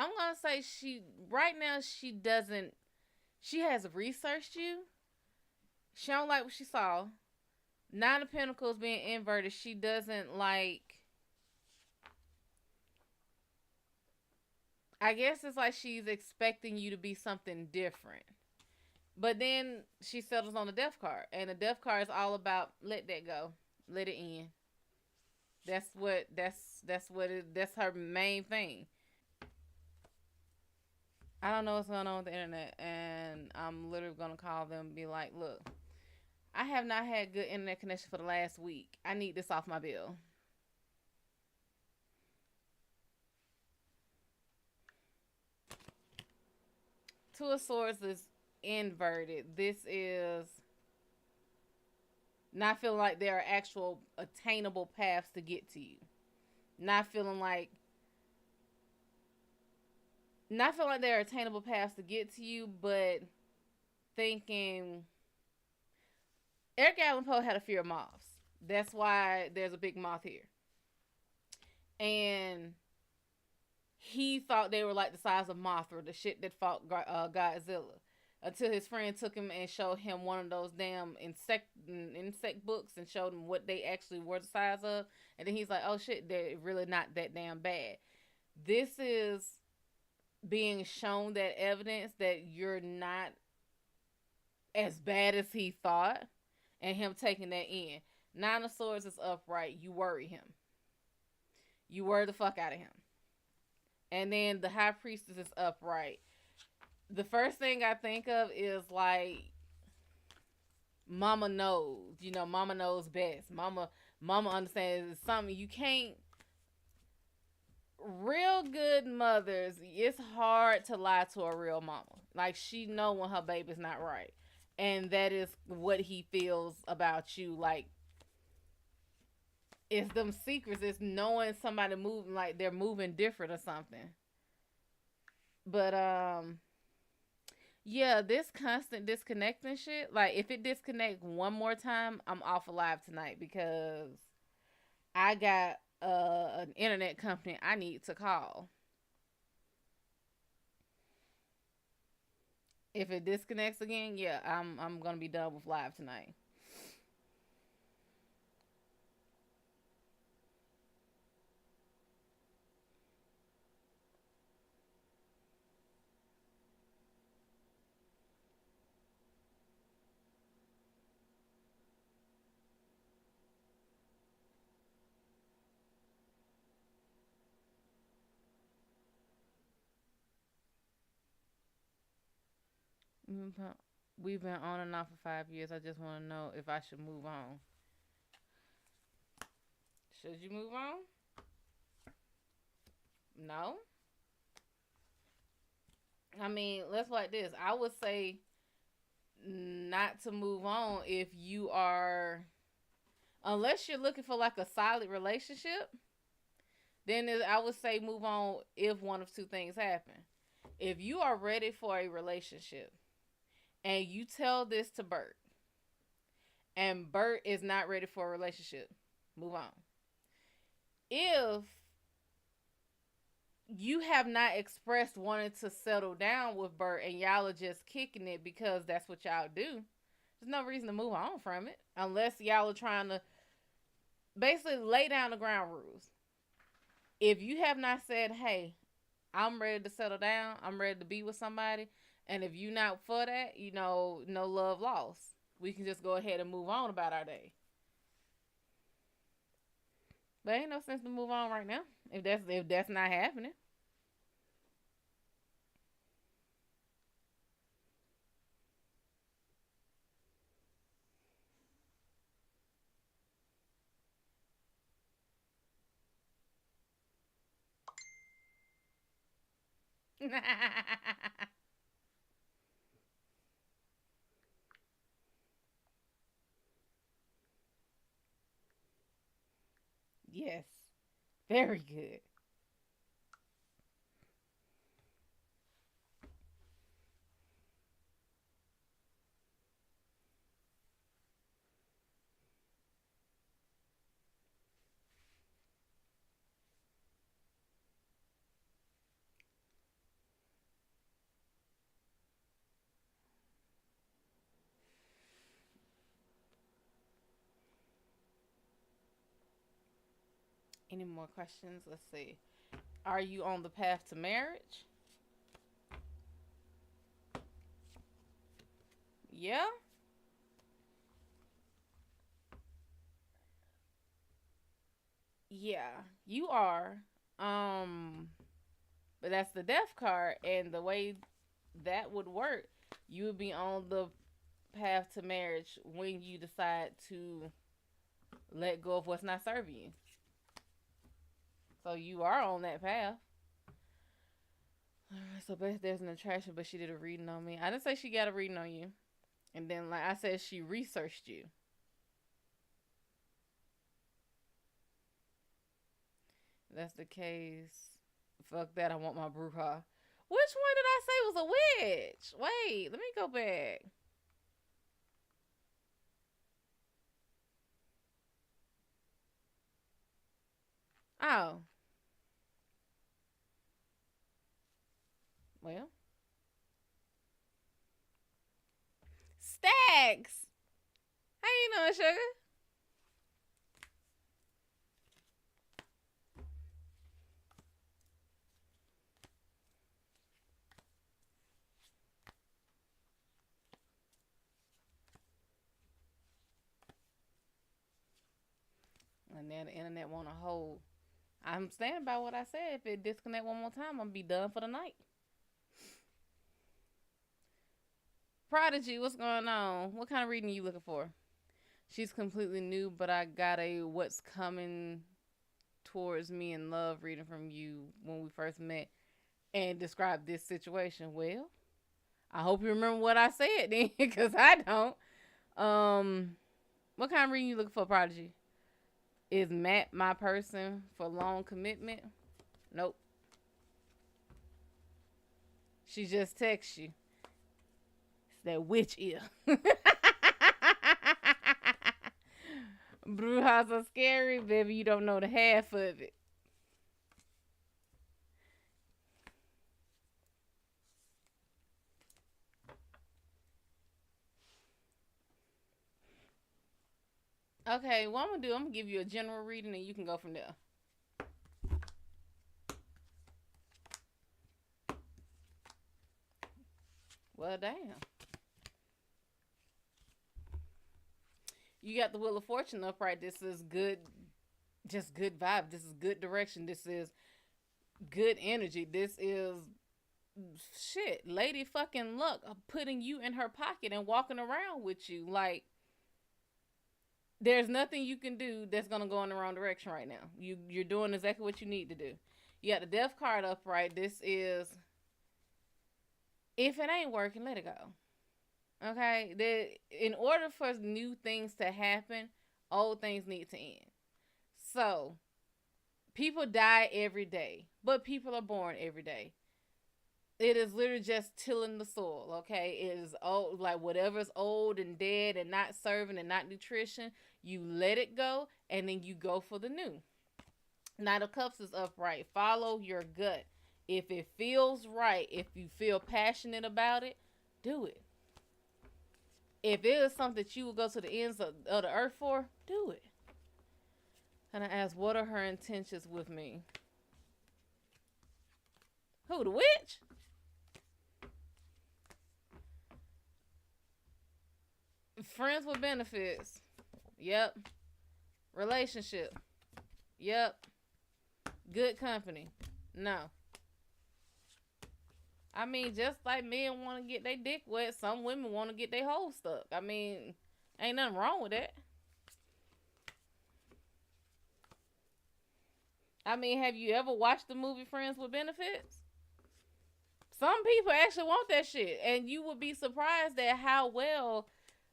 I'm gonna say right now she has researched you. She don't like what she saw. Nine of Pentacles being inverted, she doesn't like. I guess it's like she's expecting you to be something different. But then she settles on the death card. And the death card is all about let that go. Let it end. That's her main thing. I don't know what's going on with the internet, and I'm literally gonna call them and be like, look, I have not had good internet connection for the last week. I need this off my bill. Two of Swords is inverted. This is not feeling like there are actual attainable paths to get to you. Not feeling like there are attainable paths to get to you, but thinking Edgar Allan Poe had a fear of moths. That's why there's a big moth here. And he thought they were like the size of Mothra, the shit that fought Godzilla. Until his friend took him and showed him one of those damn insect books and showed him what they actually were the size of. And then he's like, oh shit, they're really not that damn bad. This is being shown that evidence that you're not as bad as he thought, and him taking that in. Nine of Swords is upright. You worry him. You worry the fuck out of him. And then the High Priestess is upright. The first thing I think of is like mama knows. You know, mama knows best. Mama understands it's something you can't. Real good mothers, it's hard to lie to a real mama. Like, she know when her baby's not right. And that is what he feels about you. Like, it's them secrets. It's knowing somebody moving like they're moving different or something. But yeah, this constant disconnecting shit. Like, if it disconnect one more time, I'm off alive tonight because I got an internet company I need to call. If it disconnects again, yeah, I'm gonna be done with live tonight. We've been on and off for 5 years. I just want to know if I should move on. Should you move on? No. I mean, let's like this. I would say not to move on if you are, unless you're looking for like a solid relationship. Then I would say move on if one of two things happen. If you are ready for a relationship and you tell this to Bert, and Bert is not ready for a relationship, move on. If you have not expressed wanting to settle down with Bert and y'all are just kicking it because that's what y'all do, there's no reason to move on from it unless y'all are trying to basically lay down the ground rules. If you have not said, hey, I'm ready to settle down, I'm ready to be with somebody, and if you're not for that, you know, no love lost. We can just go ahead and move on about our day. But ain't no sense to move on right now if that's not happening. Yes, very good. Any more questions? Let's see. Are you on the path to marriage? Yeah. Yeah, you are. Um, but that's the death card, and the way that would work, you would be on the path to marriage when you decide to let go of what's not serving you. So you are on that path. So there's an attraction, but she did a reading on me. I didn't say she got a reading on you. And then, like I said, she researched you. If that's the case. Fuck that. I want my bruja. Which one did I say was a witch? Wait, let me go back. Oh, well. Stacks. How you know, sugar? And then the internet want to hold. I'm standing by what I said. If it disconnect one more time, I'm gonna be done for the night. Prodigy, what's going on? What kind of reading are you looking for? She's completely new, but I got a what's coming towards me in love reading from you when we first met and described this situation. Well, I hope you remember what I said then, because I don't. What kind of reading you looking for, Prodigy? Is Matt my person for long commitment? Nope. She just texts you. It's that witch ear. Brujas are scary, baby. You don't know the half of it. Okay, what I'm gonna do, I'm gonna give you a general reading and you can go from there. Well, damn. You got the Wheel of Fortune upright. This is good, just good vibe. This is good direction. This is good energy. This is shit. Lady fucking luck of putting you in her pocket and walking around with you. Like, there's nothing you can do that's gonna go in the wrong direction right now. You're doing exactly what you need to do. You got the death card upright. This is if it ain't working, let it go. Okay? In order for new things to happen, old things need to end. So, people die every day, but people are born every day. It is literally just tilling the soil, okay? It is old, like whatever's old and dead and not serving and not nutrition, you let it go and then you go for the new. Knight of Cups is upright. Follow your gut. If it feels right, if you feel passionate about it, do it. If it is something that you would go to the ends of the earth for, do it. And I ask, what are her intentions with me? Who, the witch? Friends with benefits. Yep. Relationship. Yep. Good company. No. I mean, just like men want to get their dick wet, some women want to get their hole stuck. I mean, ain't nothing wrong with that. I mean, have you ever watched the movie Friends with Benefits? Some people actually want that shit, and you would be surprised at how well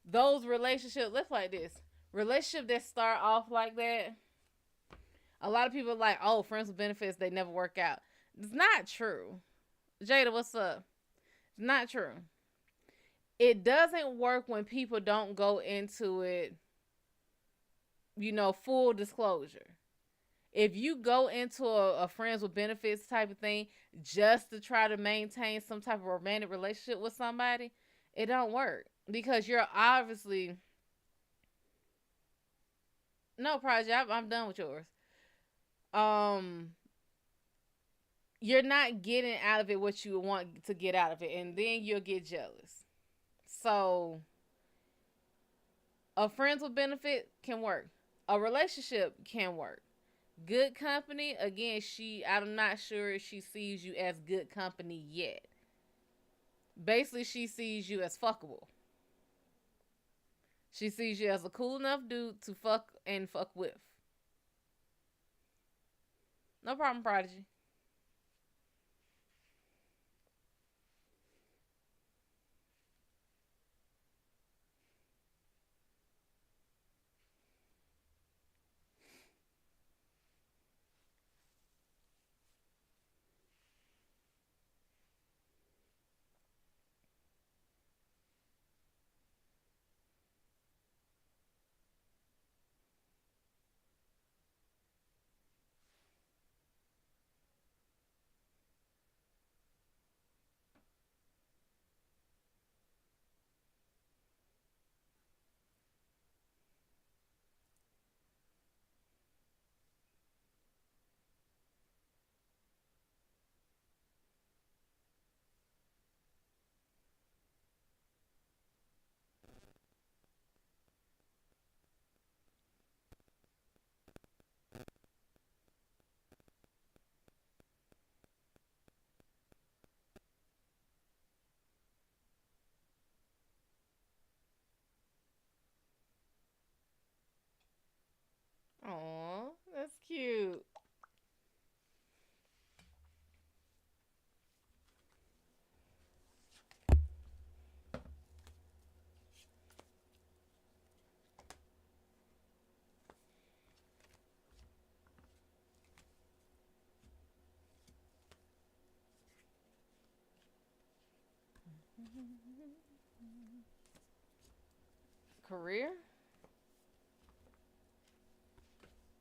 those relationships look like this. Relationship that start off like that, a lot of people are like, oh, Friends with Benefits, they never work out. It's not true. Jada, what's up? It's not true. It doesn't work when people don't go into it, full disclosure. If you go into a friends with benefits type of thing just to try to maintain some type of romantic relationship with somebody, it don't work because you're obviously no, Project. I'm done with yours. um you're not getting out of it what you want to get out of it, and then you'll get jealous. So a friends with benefit can work. A relationship can work. Good company, again, I'm not sure she sees you as good company yet. Basically, she sees you as fuckable. She sees you as a cool enough dude to fuck and fuck with. No problem, Prodigy. Aw, that's cute. Career?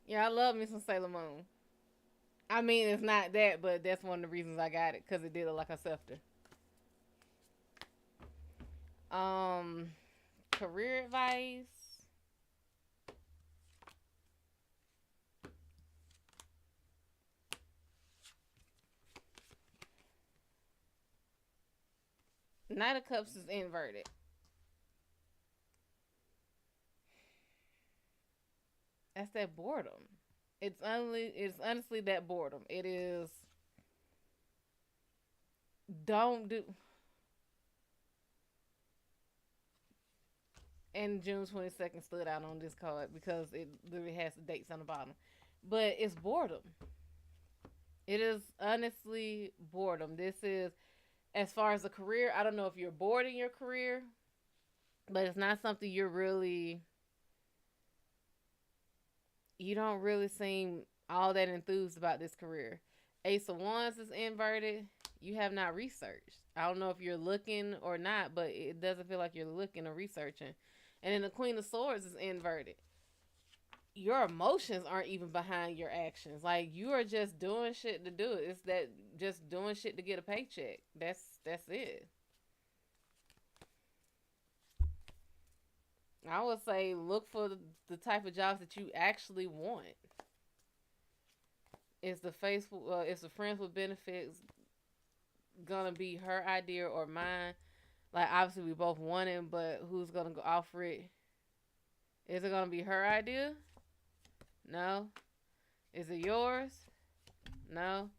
Yeah, I love me some Sailor Moon. I mean, it's not that, but that's one of the reasons I got it because it did look like a scepter. Um, Career advice. Knight of Cups is inverted. That's that boredom. It's honestly that boredom. It is. Don't do. And June 22nd stood out on this card because it literally has the dates on the bottom. But it's boredom. It is honestly boredom. This is, as far as a career, I don't know if you're bored in your career, but it's not something you don't really seem all that enthused about this career. Ace of Wands is inverted. You have not researched. I don't know if you're looking or not, but it doesn't feel like you're looking or researching. And then the Queen of Swords is inverted. Your emotions aren't even behind your actions. Like, you are just doing shit to do it. It's that just doing shit to get a paycheck. That's it. I would say look for the type of jobs that you actually want. Is the friends with benefits gonna be her idea or mine? Like, obviously we both want it, but who's gonna go offer it? Is it gonna be her idea? No. Is it yours? No.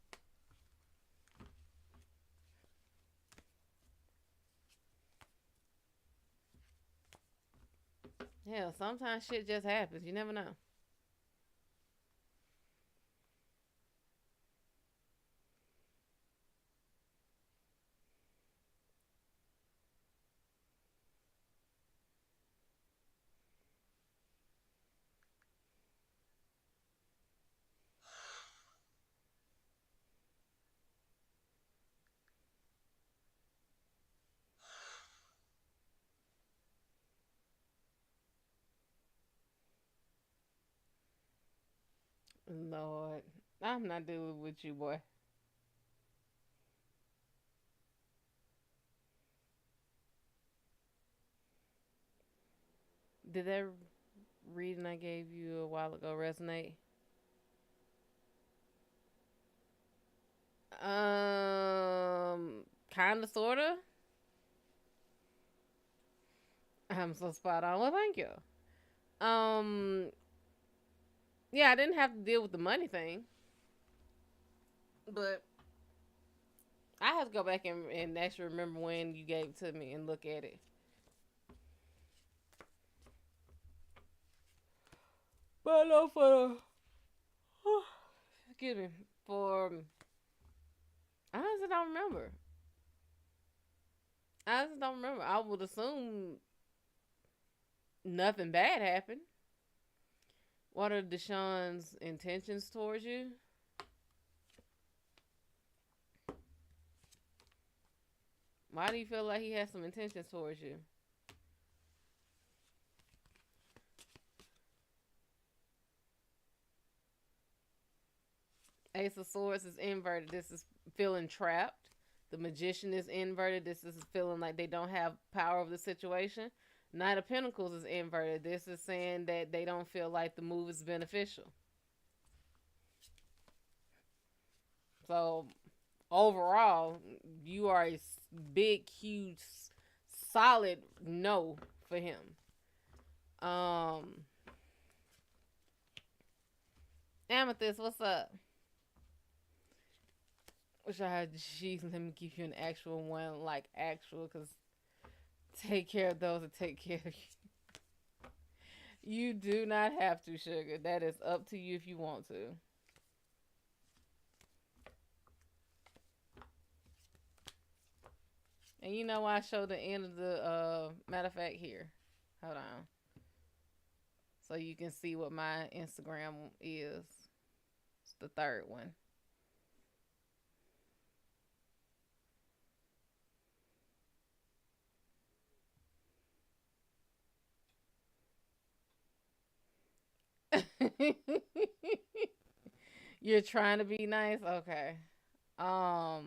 Hell, sometimes shit just happens. You never know. Lord, I'm not dealing with you, boy. Did that reading I gave you a while ago resonate? Kinda, sorta. I'm so spot on. Well, thank you. Um, yeah, I didn't have to deal with the money thing, but I have to go back and actually remember when you gave it to me and look at it. But no, for the excuse me, for I honestly don't remember. I honestly don't remember. I would assume nothing bad happened. What are Deshaun's intentions towards you? Why do you feel like he has some intentions towards you? Ace of Swords is inverted. This is feeling trapped. The Magician is inverted. This is feeling like they don't have power over the situation. Knight of Pentacles is inverted. This is saying that they don't feel like the move is beneficial. So, overall, you are a big, huge, solid no for him. Amethyst, what's up? Wish I had G's and let me give you an actual one, like actual, because take care of those that take care of you. You do not have to, sugar. That is up to you if you want to. And you know why I showed the end of the, matter of fact, here. Hold on. So you can see what my Instagram is. It's the third one. You're trying to be nice? Okay. I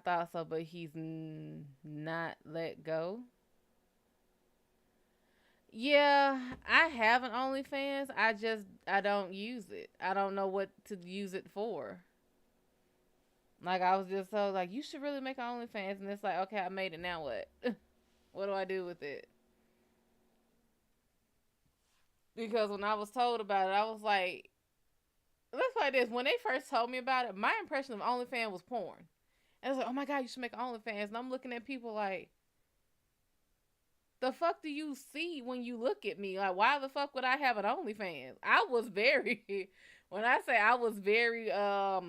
thought so, but he's not let go. Yeah, I have an OnlyFans. I don't use it. I don't know what to use it for. Like I was just so like you should really make an OnlyFans, and it's like okay, I made it. Now what? What do I do with it? Because when I was told about it, I was like, let's like this. When they first told me about it, my impression of OnlyFans was porn. And I was like, oh my god, you should make an OnlyFans. And I'm looking at people like, the fuck do you see when you look at me? Like, why the fuck would I have an OnlyFans? I was very, when I say I was very, I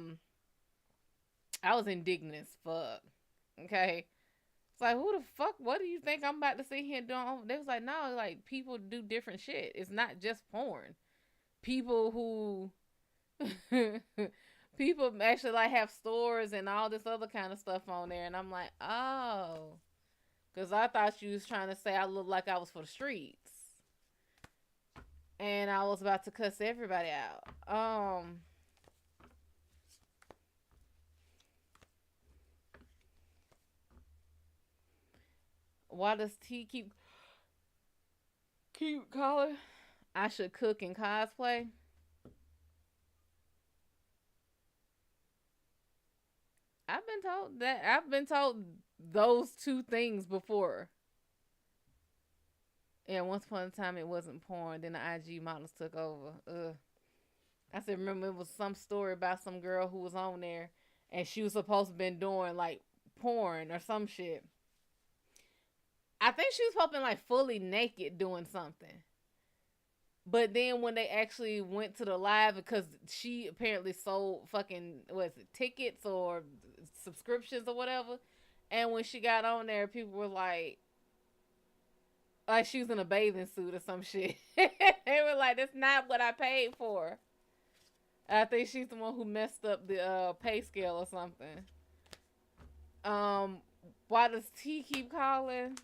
was indignant as fuck. Okay. It's like, who the fuck? What do you think I'm about to sit here doing? They was like, no, like, people do different shit. It's not just porn. People who, people actually, like, have stores and all this other kind of stuff on there. And I'm like, oh. Because I thought you was trying to say I looked like I was for the streets. And I was about to cuss everybody out. Why does T keep calling? I should cook and cosplay. I've been told those two things before. Yeah, once upon a time it wasn't porn. Then the IG models took over. Ugh. I said, remember it was some story about some girl who was on there, and she was supposed to been doing like porn or some shit. I think she was supposed to be like fully naked doing something. But then when they actually went to the live, because she apparently sold fucking what is it, tickets or subscriptions or whatever, and when she got on there, people were like she was in a bathing suit or some shit. They were like, "That's not what I paid for." I think she's the one who messed up the pay scale or something. Why does T keep calling?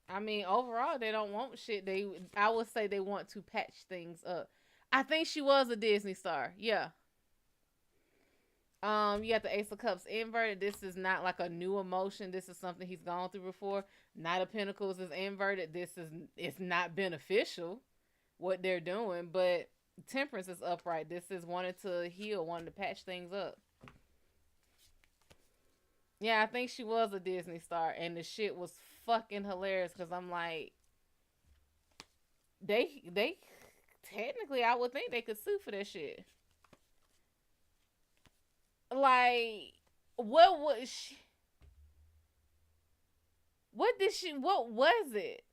I mean, overall, they don't want shit. I would say they want to patch things up. I think she was a Disney star. Yeah. You got the Ace of Cups inverted. This is not like a new emotion. This is something he's gone through before. Knight of Pentacles is inverted. It's not beneficial what they're doing, but Temperance is upright. This is wanting to heal, wanting to patch things up. Yeah, I think she was a Disney star, and the shit was fucking hilarious because I'm like, they technically, I would think they could sue for that shit. Like, what was she? What did she? What was it?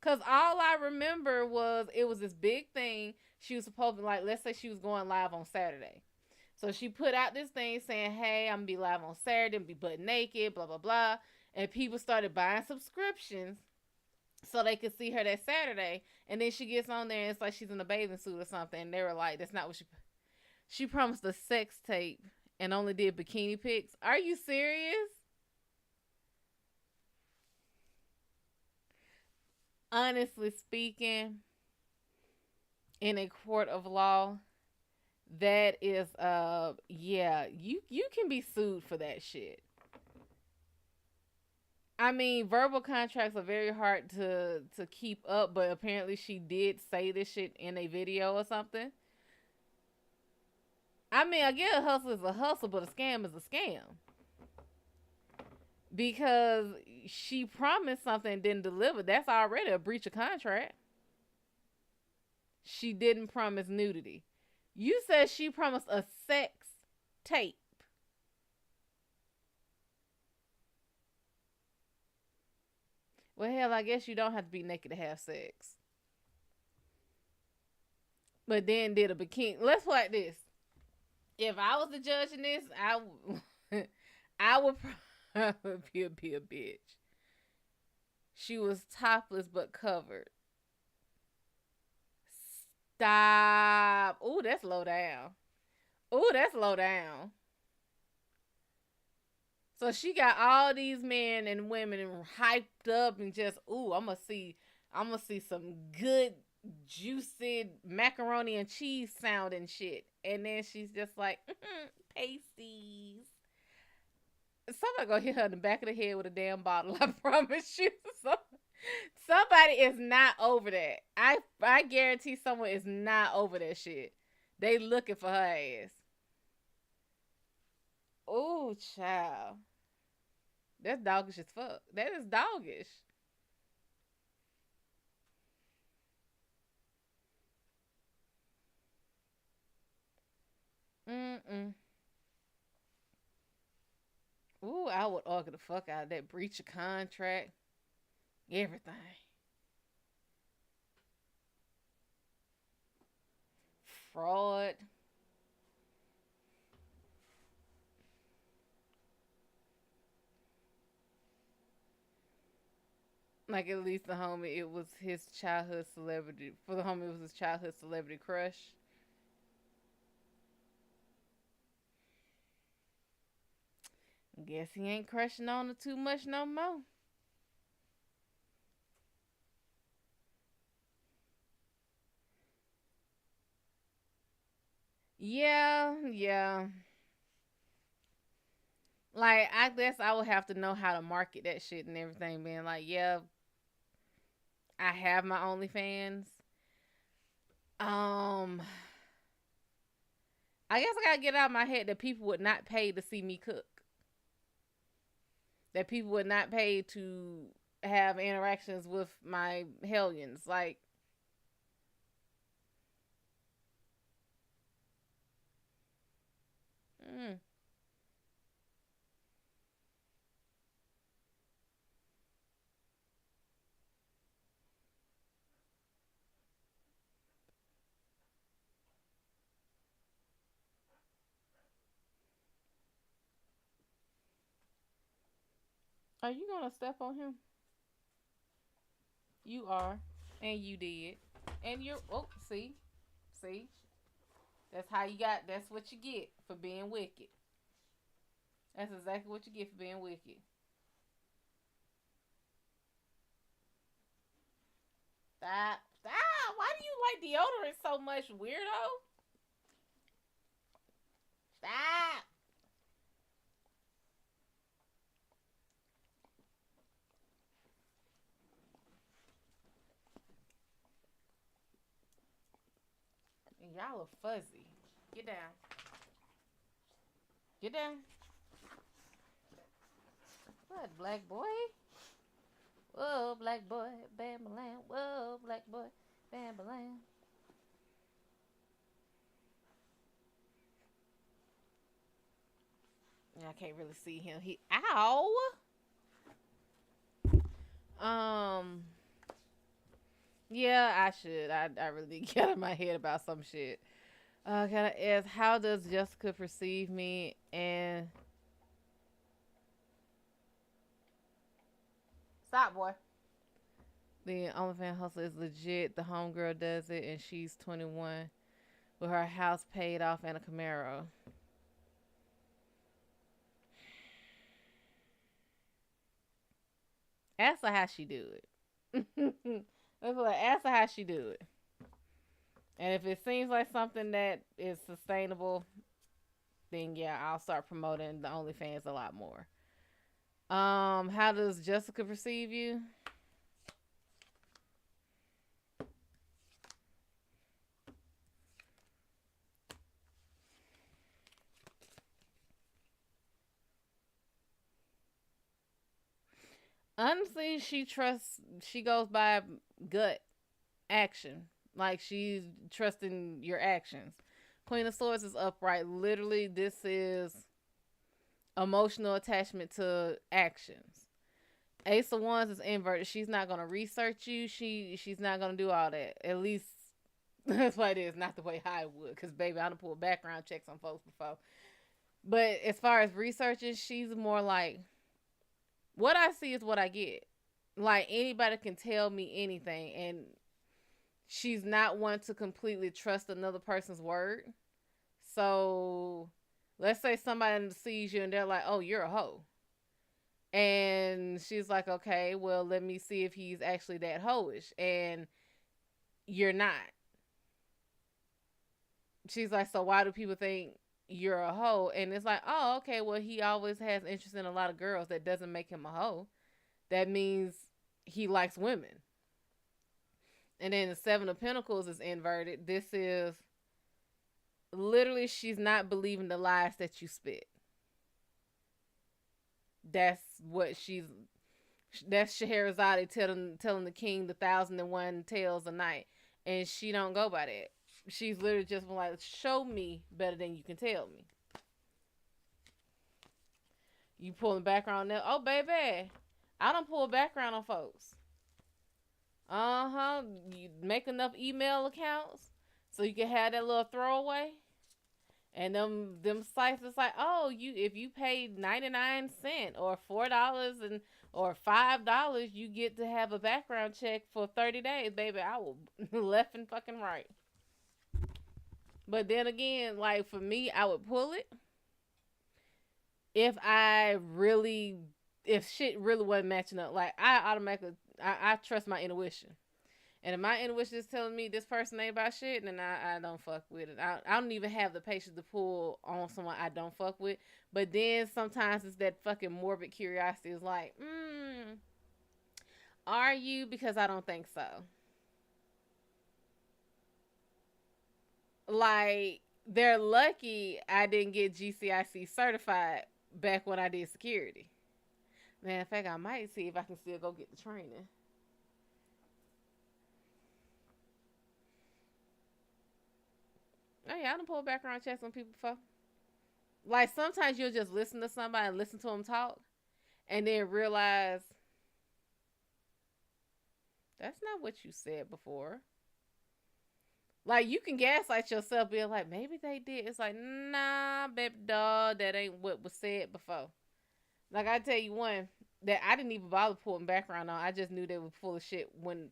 Cause all I remember was it was this big thing. She was supposed to, like, let's say she was going live on Saturday. So she put out this thing saying, "Hey, I'm gonna be live on Saturday and be butt naked, blah blah blah." And people started buying subscriptions so they could see her that Saturday. And then she gets on there and it's like she's in a bathing suit or something. And they were like, "That's not what she promised a sex tape and only did bikini pics." Are you serious? Honestly speaking, in a court of law, that is yeah, you can be sued for that shit. I mean, verbal contracts are very hard to keep up, but apparently she did say this shit in a video or something. I mean, I get a hustle is a hustle, but a scam is a scam because she promised something and didn't deliver. That's already a breach of contract. She didn't promise nudity. You said she promised a sex tape. Well, hell, I guess you don't have to be naked to have sex. But then did a bikini. Let's put like this. If I was the judge in this, I would probably be a bitch. She was topless but covered. Stop. Ooh, that's low down. Ooh, that's low down. So she got all these men and women hyped up and just, ooh, I'm gonna see some good juicy macaroni and cheese sounding shit. And then she's just like, pasties. Somebody gonna hit her in the back of the head with a damn bottle. I promise you. Somebody is not over that. I guarantee someone is not over that shit. They looking for her ass. Ooh, child. That's doggish as fuck. That is doggish. Mm-mm. Ooh, I would argue the fuck out of that breach of contract. Everything. Fraud. Like at least the homie, it was his childhood celebrity. For the homie, it was his childhood celebrity crush. Guess he ain't crushing on her too much no more. Yeah, yeah. Like I guess I would have to know how to market that shit and everything. Being like, yeah, I have my OnlyFans. Um, I guess I gotta get out of my head that people would not pay to see me cook. That people would not pay to have interactions with my hellions. Like, mm, are you gonna step on him? You are, and you did, and you're. Oh, see, that's how you got. That's what you get for being wicked. That's exactly what you get for being wicked. Stop, stop. Why do you like deodorant so much, weirdo? Stop. Y'all are fuzzy. Get down. Get down. What, black boy? Whoa, black boy, bam lamb. Whoa, black boy, bam lamb. I can't really see him. Ow. Um. Yeah, I should. I really get out of my head about some shit. Can I ask, how does Jessica perceive me? And stop, boy. The OnlyFans hustle is legit. The homegirl does it, and she's 21 with her house paid off and a Camaro. Ask her how she do it. Ask her how she do it. And if it seems like something that is sustainable, then yeah, I'll start promoting the OnlyFans a lot more. How does Jessica perceive you? Honestly, she goes by gut action. Like she's trusting your actions. Queen of Swords is upright. Literally, this is emotional attachment to actions. Ace of Wands is inverted. She's not gonna research you. She's not gonna do all that. At least that's what it is. Not the way I would, because baby, I done pulled background checks on folks before. But as far as researching, she's more like, what I see is what I get. Like anybody can tell me anything, and she's not one to completely trust another person's word. So let's say somebody sees you and they're like, "Oh, you're a hoe," and she's like, "Okay, well, let me see if he's actually that hoish," and you're not. She's like, "So why do people think you're a hoe?" And it's like, "Oh, okay, well, he always has interest in a lot of girls. That doesn't make him a hoe. That means he likes women." And then the Seven of Pentacles is inverted. This is literally, she's not believing the lies that you spit. That's what that's Scheherazade telling the king the 1,001 tales a night. And she don't go by that. She's literally just like, show me better than you can tell me. You pulling background now? Oh, baby, I don't pull background on folks. You make enough email accounts so you can have that little throwaway. And them sites is like, oh, if you paid 99 cents or $4 or $5, you get to have a background check for 30 days, baby. I will left and fucking right. But then again, like for me, I would pull it if shit really wasn't matching up. Like I automatically, I trust my intuition. And if my intuition is telling me this person ain't about shit, then I don't fuck with it. I don't even have the patience to pull on someone I don't fuck with. But then sometimes it's that fucking morbid curiosity. It's like, are you? Because I don't think so. Like, they're lucky I didn't get GCIC certified back when I did security. Man, in fact, I might see if I can still go get the training. Oh yeah, I done pulled background checks on people before. Like sometimes you'll just listen to somebody and listen to them talk, and then realize that's not what you said before. Like you can gaslight yourself, being like, maybe they did. It's like, nah, baby dog, that ain't what was said before. Like I tell you one that I didn't even bother pulling background on. I just knew they were full of shit when,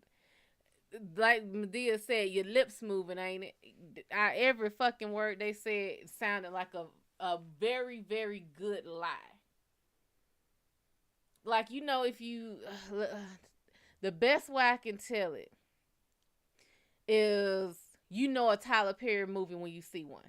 like Medea said, your lips moving, ain't it? Every fucking word they said sounded like a very, very good lie. Like, if you, the best way I can tell it is, a Tyler Perry movie when you see one.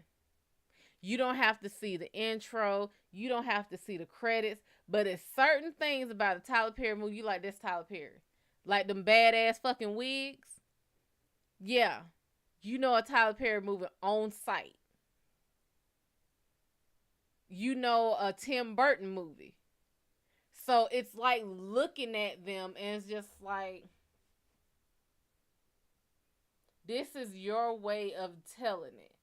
You don't have to see the intro. You don't have to see the credits. But it's certain things about a Tyler Perry movie you like, that's Tyler Perry. Like them badass fucking wigs. Yeah. You know a Tyler Perry movie on site. You know a Tim Burton movie. So it's like looking at them and it's just like, this is your way of telling it.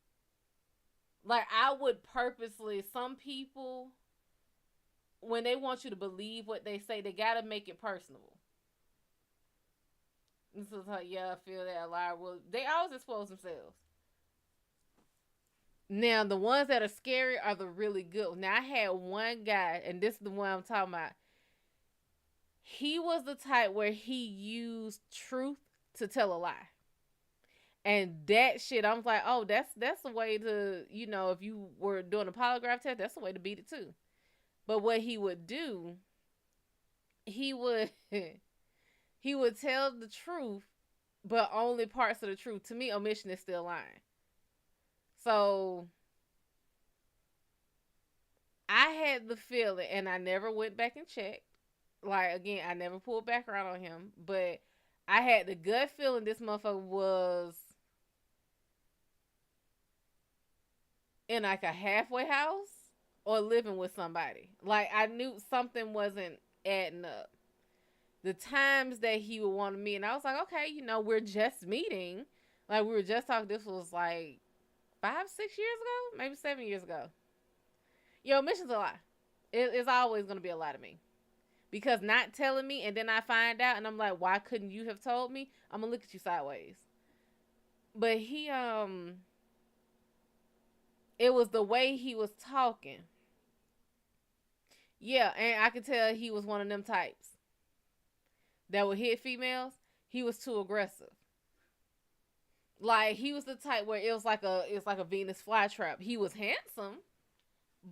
Like, I would purposely, some people, when they want you to believe what they say, they gotta make it personable. This is like, yeah, I feel that a lot. Well, they always expose themselves. Now, the ones that are scary are the really good ones. Now, I had one guy, and this is the one I'm talking about. He was the type where he used truth to tell a lie. And that shit, I was like, oh, that's the way to, if you were doing a polygraph test, that's the way to beat it too. But what he would do, he would he would tell the truth, but only parts of the truth. To me, omission is still lying. So I had the feeling, and I never went back and checked. Like, again, I never pulled back around on him, but I had the gut feeling this motherfucker was in like a halfway house or living with somebody. Like, I knew something wasn't adding up. The times that he would want to meet, and I was like, okay, we're just meeting. Like, we were just talking. This was like 5, 6 years ago, maybe 7 years ago. Yo, mission's a lie. It's always gonna be a lie to me, because not telling me, and then I find out, and I'm like, why couldn't you have told me? I'm gonna look at you sideways. But it was the way he was talking. Yeah, and I could tell he was one of them types that would hit females. He was too aggressive. Like, he was the type where it's like a Venus flytrap. He was handsome,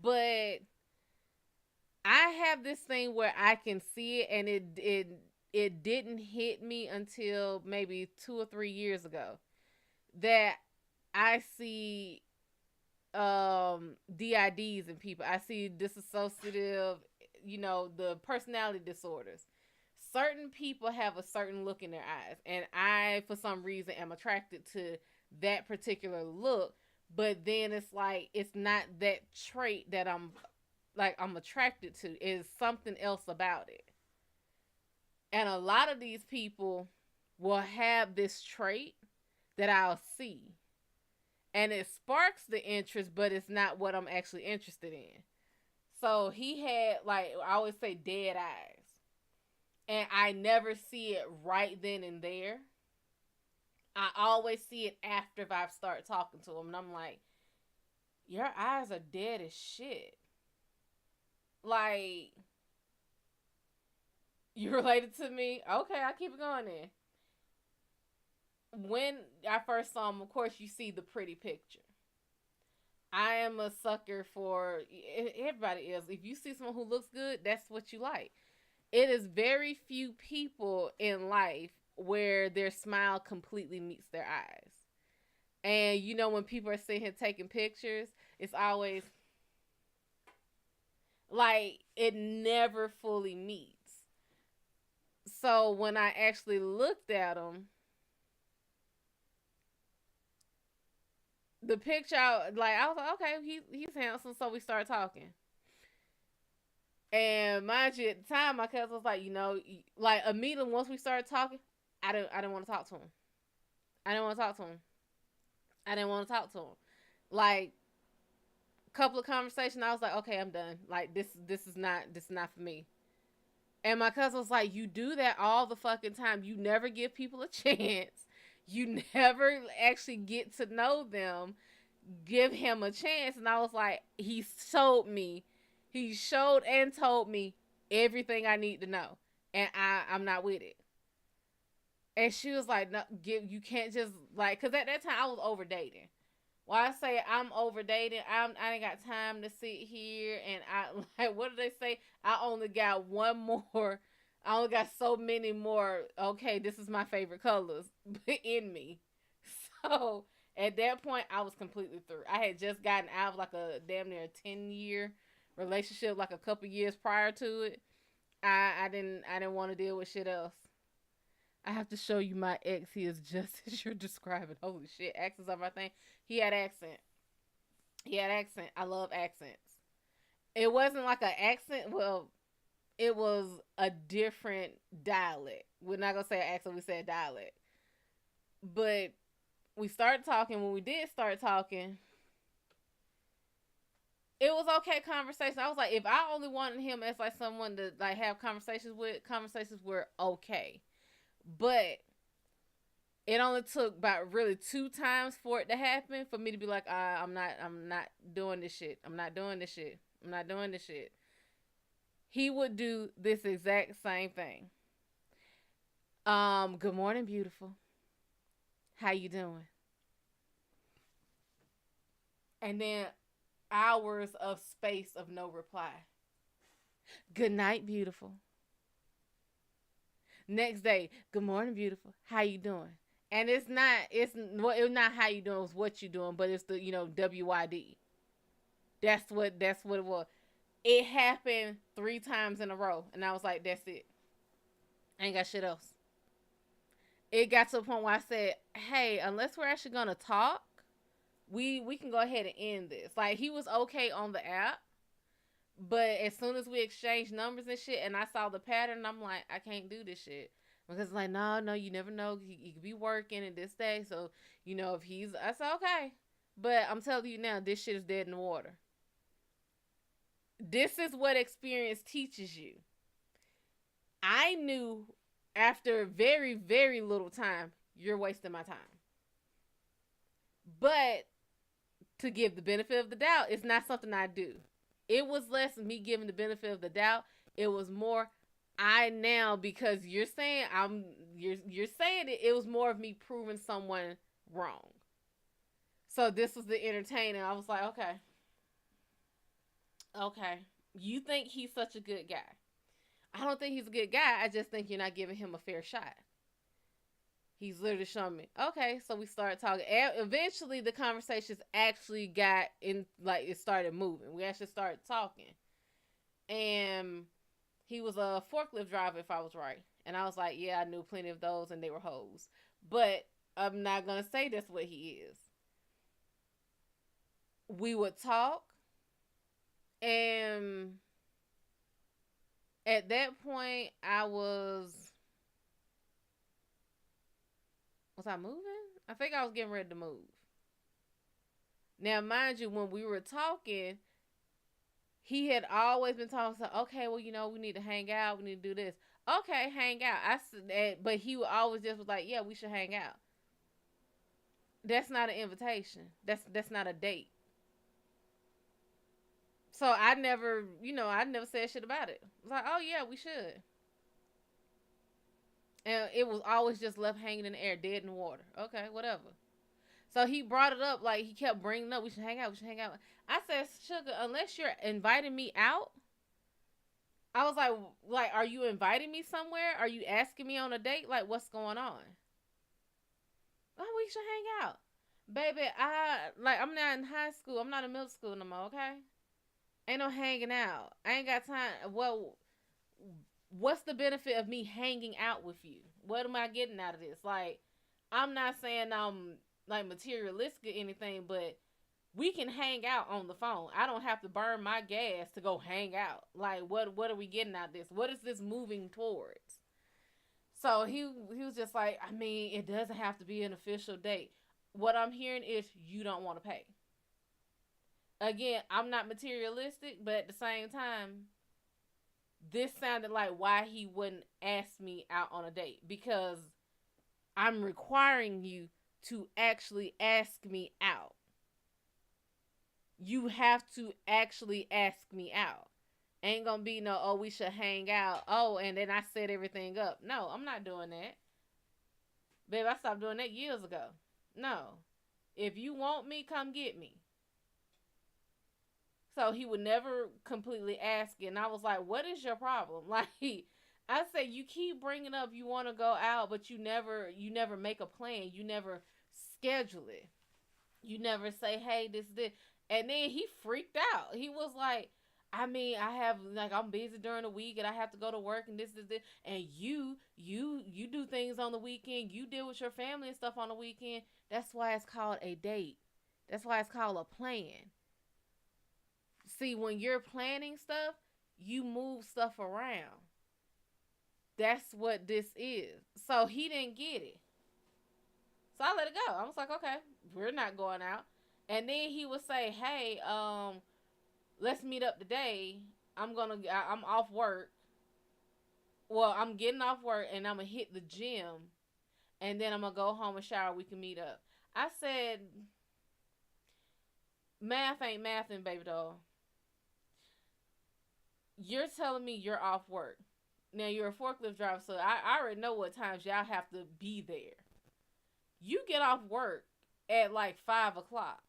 but I have this thing where I can see it, and it didn't hit me until maybe 2 or 3 years ago that I see DIDs in people. I see dissociative, the personality disorders. Certain people have a certain look in their eyes, and I, for some reason, am attracted to that particular look. But then it's like, it's not that trait that I'm attracted to. It's something else about it. And a lot of these people will have this trait that I'll see, and it sparks the interest, but it's not what I'm actually interested in. So he had, like, I always say, dead eyes. And I never see it right then and there. I always see it after if I've started talking to him. And I'm like, your eyes are dead as shit. Like, you related to me? Okay, I'll keep it going then. When I first saw him, of course, you see the pretty picture. I am a sucker for, everybody is. If you see someone who looks good, that's what you like. It is very few people in life where their smile completely meets their eyes. And when people are sitting here taking pictures, it's always like it never fully meets. So when I actually looked at him, the picture, I was like, okay, he's handsome. So we started talking. And mind you, at the time, my cousin was like, like immediately once we started talking, I didn't want to talk to him. I didn't want to talk to him. I didn't want to talk to him. Like, a couple of conversations, I was like, okay, I'm done. Like, this is not for me. And my cousin was like, you do that all the fucking time. You never give people a chance. You never actually get to know them. Give him a chance. And I was like, he showed and told me everything I need to know. And I'm not with it. And she was like, no, you can't just, like, because at that time I was over dating. When I say I'm over dating, I ain't got time to sit here and like, what do they say? I only got one more. I only got so many more. Okay, this is my favorite colors in me. So at that point, I was completely through. I had just gotten out of like a damn near 10-year relationship, like a couple years prior to it. I didn't want to deal with shit else. I have to show you my ex. He is just as you're describing. Holy shit. Accents are my thing. He had accent. He had accent. I love accents. It wasn't like an accent. Well, it was a different dialect. We're not gonna say accent. We said dialect. But we started talking. When we did start talking, it was okay conversation. I was like, if I only wanted him as like someone to like have conversations with, conversations were okay. But it only took about really 2 times for it to happen for me to be like, I'm not doing this shit. I'm not doing this shit. I'm not doing this shit. He would do this exact same thing. Good morning, beautiful. How you doing? And then hours of space of no reply. Good night, beautiful. Next day, good morning, beautiful. How you doing? And it's not how you doing, it's what you doing, but it's the WYD. That's what it was. It happened 3 times in a row, and I was like, that's it. I ain't got shit else. It got to a point where I said, hey, unless we're actually gonna talk, we can go ahead and end this. Like, he was okay on the app, but as soon as we exchanged numbers and shit, and I saw the pattern, I'm like, I can't do this shit. Because like, no, you never know. He could be working and this day. So, if I said, okay. But I'm telling you now, this shit is dead in the water. This is what experience teaches you. I knew after very, very little time, you're wasting my time. But to give the benefit of the doubt, it's not something I do. It was less me giving the benefit of the doubt. It was more I now, because you're saying you're saying it. It was more of me proving someone wrong. So this was the entertaining. I was like, okay. You think he's such a good guy? I don't think he's a good guy. I just think you're not giving him a fair shot. He's literally showing me. Okay, so we started talking. Eventually, the conversations actually got in, like, it started moving. We actually started talking. And he was a forklift driver, if I was right. And I was like, yeah, I knew plenty of those, and they were hoes. But I'm not going to say that's what he is. We would talk. And at that point, was I moving? I think I was getting ready to move. Now, mind you, when we were talking, he had always been talking, so, okay, well, we need to hang out. We need to do this. Okay, hang out. I said, but he would always just was like, yeah, we should hang out. That's not an invitation. That's not a date. So I never said shit about it. I was like, oh yeah, we should. And it was always just left hanging in the air, dead in the water. Okay, whatever. So he brought it up, like, he kept bringing it up. We should hang out. I said, sugar, unless you're inviting me out, I was like, are you inviting me somewhere? Are you asking me on a date? Like, what's going on? Oh, we should hang out. Baby, I'm not in high school. I'm not in middle school no more, okay? Ain't no hanging out. I ain't got time. Well, what's the benefit of me hanging out with you? What am I getting out of this? Like, I'm not saying I'm like materialistic or anything, but we can hang out on the phone. I don't have to burn my gas to go hang out. Like, what are we getting out of this? What is this moving towards? So he was just like, I mean, it doesn't have to be an official date. What I'm hearing is you don't want to pay. Again, I'm not materialistic, but at the same time, this sounded like why he wouldn't ask me out on a date, because I'm requiring you to actually ask me out. You have to actually ask me out. Ain't gonna be no, oh, we should hang out. Oh, and then I set everything up. No, I'm not doing that. Babe, I stopped doing that years ago. No. If you want me, come get me. So he would never completely ask it. And I was like, what is your problem? Like, I said, you keep bringing up you want to go out, but you never make a plan. You never schedule it. You never say, hey, this. And then he freaked out. He was like, I mean, I have like I'm busy during the week and I have to go to work and this, and you do things on the weekend. You deal with your family and stuff on the weekend. That's why it's called a date. That's why it's called a plan. See, when you're planning stuff, you move stuff around. That's what this is. So he didn't get it. So I let it go. I was like, okay, we're not going out. And then he would say, hey, let's meet up today. I'm off work. Well, I'm getting off work and I'm gonna hit the gym and then I'm gonna go home and shower. We can meet up. I said, math ain't mathing, baby doll. You're telling me you're off work. Now you're a forklift driver, so I already know what times y'all have to be there. You get off work at like 5 o'clock.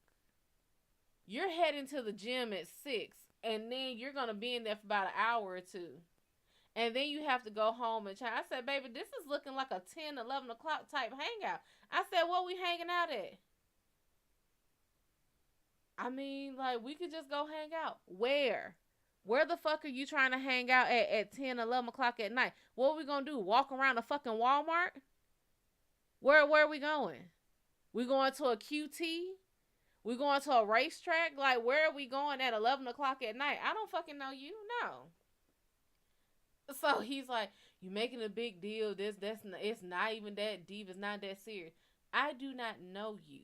You're heading to the gym at 6, and then you're gonna be in there for about an hour or two. And then you have to go home and I said, baby, this is looking like a 10, 11 o'clock type hangout. I said, what we hanging out at? I mean, like, we could just go hang out. Where? Where the fuck are you trying to hang out at 10, 11 o'clock at night? What are we going to do? Walk around a fucking Walmart? Where are we going? We going to a QT? We going to a racetrack? Like, where are we going at 11 o'clock at night? I don't fucking know you. No. So he's like, you making a big deal. It's not even that deep. It's not that serious. I do not know you.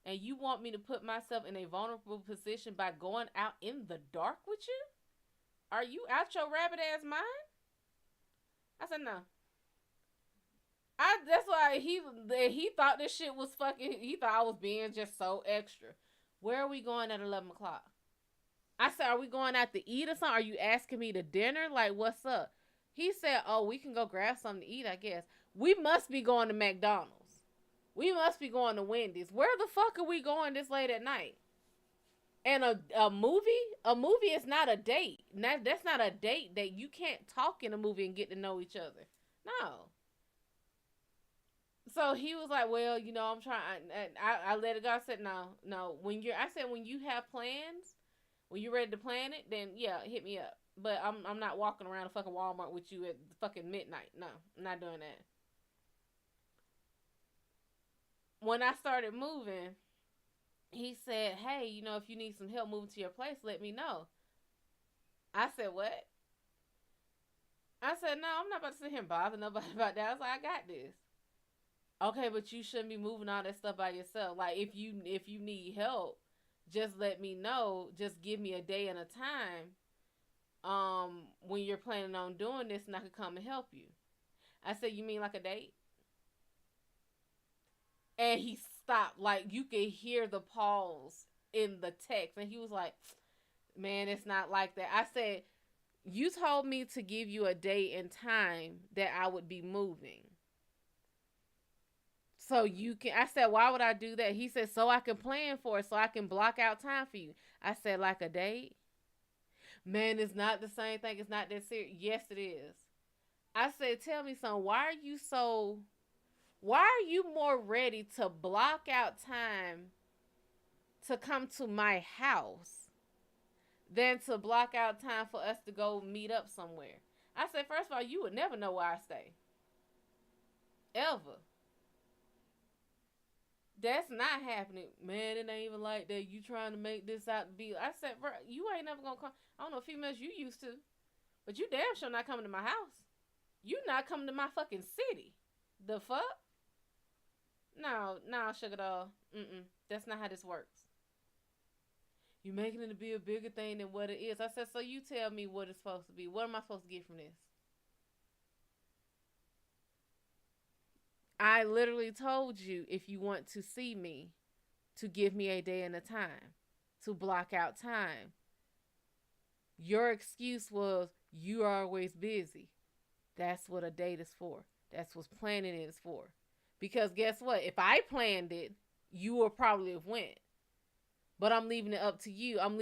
And you want me to put myself in a vulnerable position by going out in the dark with you? Are you out your rabbit ass mind? I said, no. That's why he thought this shit was fucking, he thought I was being just so extra. Where are we going at 11 o'clock? I said, are we going out to eat or something? Are you asking me to dinner? Like, what's up? He said, oh, we can go grab something to eat, I guess. We must be going to McDonald's. We must be going to Wendy's. Where the fuck are we going this late at night? And a movie? A movie is not a date. That's not a date that you can't talk in a movie and get to know each other. No. So he was like, well, you know, I'm trying. I let it go. I said, no. When you have plans, when you're ready to plan it, then yeah, hit me up. But I'm not walking around a fucking Walmart with you at fucking midnight. No, I'm not doing that. When I started moving, he said, hey, you know, if you need some help moving to your place, let me know. I said, what? I said, no, I'm not about to sit here and bother nobody about that. I was like, I got this. Okay, but you shouldn't be moving all that stuff by yourself. Like, if you need help, just let me know. Just give me a day and a time when you're planning on doing this and I could come and help you. I said, you mean like a date? And he stopped. Like, you could hear the pause in the text. And he was like, man, it's not like that. I said, you told me to give you a date and time that I would be moving. So you can, I said, why would I do that? He said, so I can plan for it, so I can block out time for you. I said, like a date? Man, it's not the same thing. It's not that serious. Yes, it is. I said, tell me something. Why are you more ready to block out time to come to my house than to block out time for us to go meet up somewhere? I said, first of all, you would never know where I stay. Ever. That's not happening. Man, it ain't even like that. You trying to make this out to be. I said, bro, you ain't never gonna come. I don't know females you used to, but you damn sure not coming to my house. You not coming to my fucking city. The fuck? No, sugar doll. That's not how this works. You making it to be a bigger thing than what it is. I said, so you tell me what it's supposed to be. What am I supposed to get from this? I literally told you, if you want to see me, to give me a day and a time, to block out time. Your excuse was, you are always busy. That's what a date is for. That's what planning is for. Because guess what? If I planned it, you would probably have went. But I'm leaving it up to you. I'm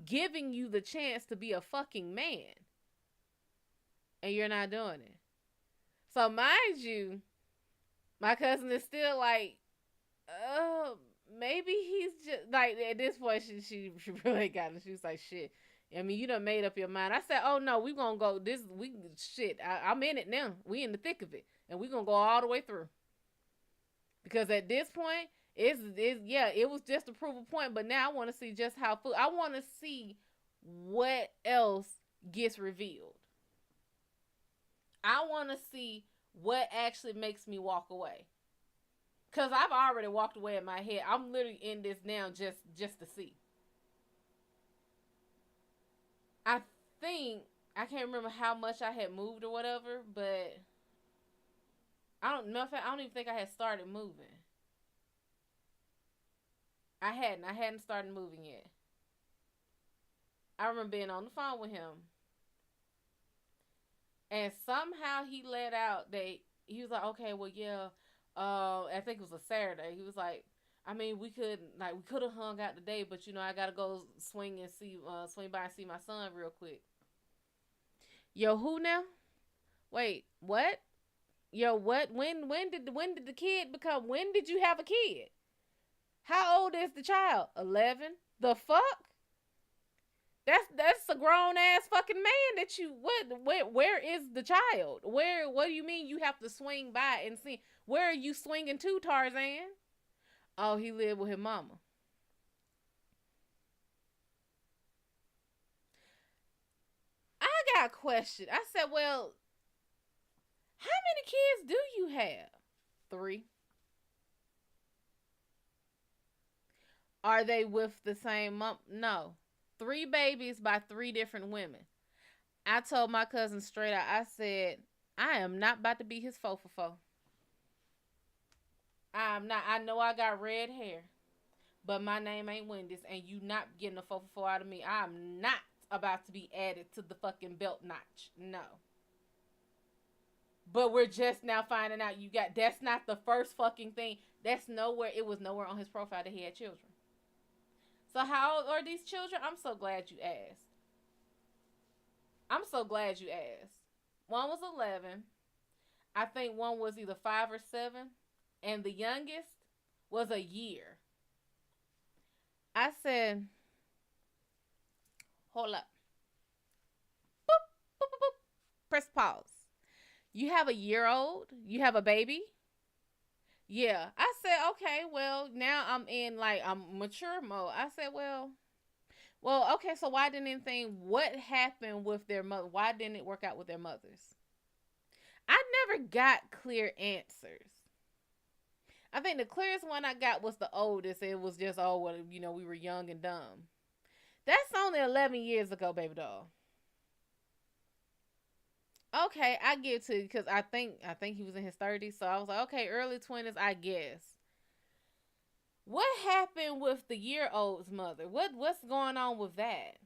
giving you the chance to be a fucking man. And you're not doing it. So mind you, my cousin is still like, maybe he's just like, at this point she really got it. She was like, shit, I mean, you done made up your mind. I said, oh no, we gonna go this we shit. I'm in it now. We in the thick of it, and we gonna go all the way through. Because at this point, it's yeah, it was just a proof of point. But now I want to see just how I want to see what else gets revealed. I want to see what actually makes me walk away. Cause I've already walked away in my head. I'm literally in this now just to see. I think I can't remember how much I had moved or whatever, but I don't know. I don't even think I had started moving. I hadn't. I hadn't started moving yet. I remember being on the phone with him, and somehow he let out that he was like, "Okay, well, yeah." I think it was a Saturday. He was like, "I mean, we could have hung out today, but I gotta go swing by and see my son real quick." Yo, who now? Wait, what? Yo, what? When did the kid become? When did you have a kid? How old is the child? 11. The fuck? That's a grown ass fucking man that you where is the child? What do you mean you have to swing by and see? Where are you swinging to, Tarzan? Oh, he lived with his mama. I got a question. I said, well, how many kids do you have? 3. Are they with the same mom? No. 3 babies by 3 different women. I told my cousin straight out, I said, I am not about to be his fo for fo. I'm not. I know I got red hair, but my name ain't Wendy's, and you not getting a fo for fo out of me. I'm not about to be added to the fucking belt notch. No. But we're just now finding out that's not the first fucking thing. It was nowhere on his profile that he had children. So how old are these children? I'm so glad you asked. I'm so glad you asked. One was 11. I think one was either 5 or 7. And the youngest was a year. I said, hold up. Boop, boop, boop, boop. Press pause. You have a year old? You have a baby? Yeah. I said, okay, well, now I'm mature mode. I said, well, okay, so why didn't anything, what happened with their mother? Why didn't it work out with their mothers? I never got clear answers. I think the clearest one I got was the oldest. It was just, we were young and dumb. That's only 11 years ago, baby doll. Okay, I give to you because I think he was in his 30s. So I was like, okay, early 20s, I guess. What happened with the year-old's mother? What's going on with that?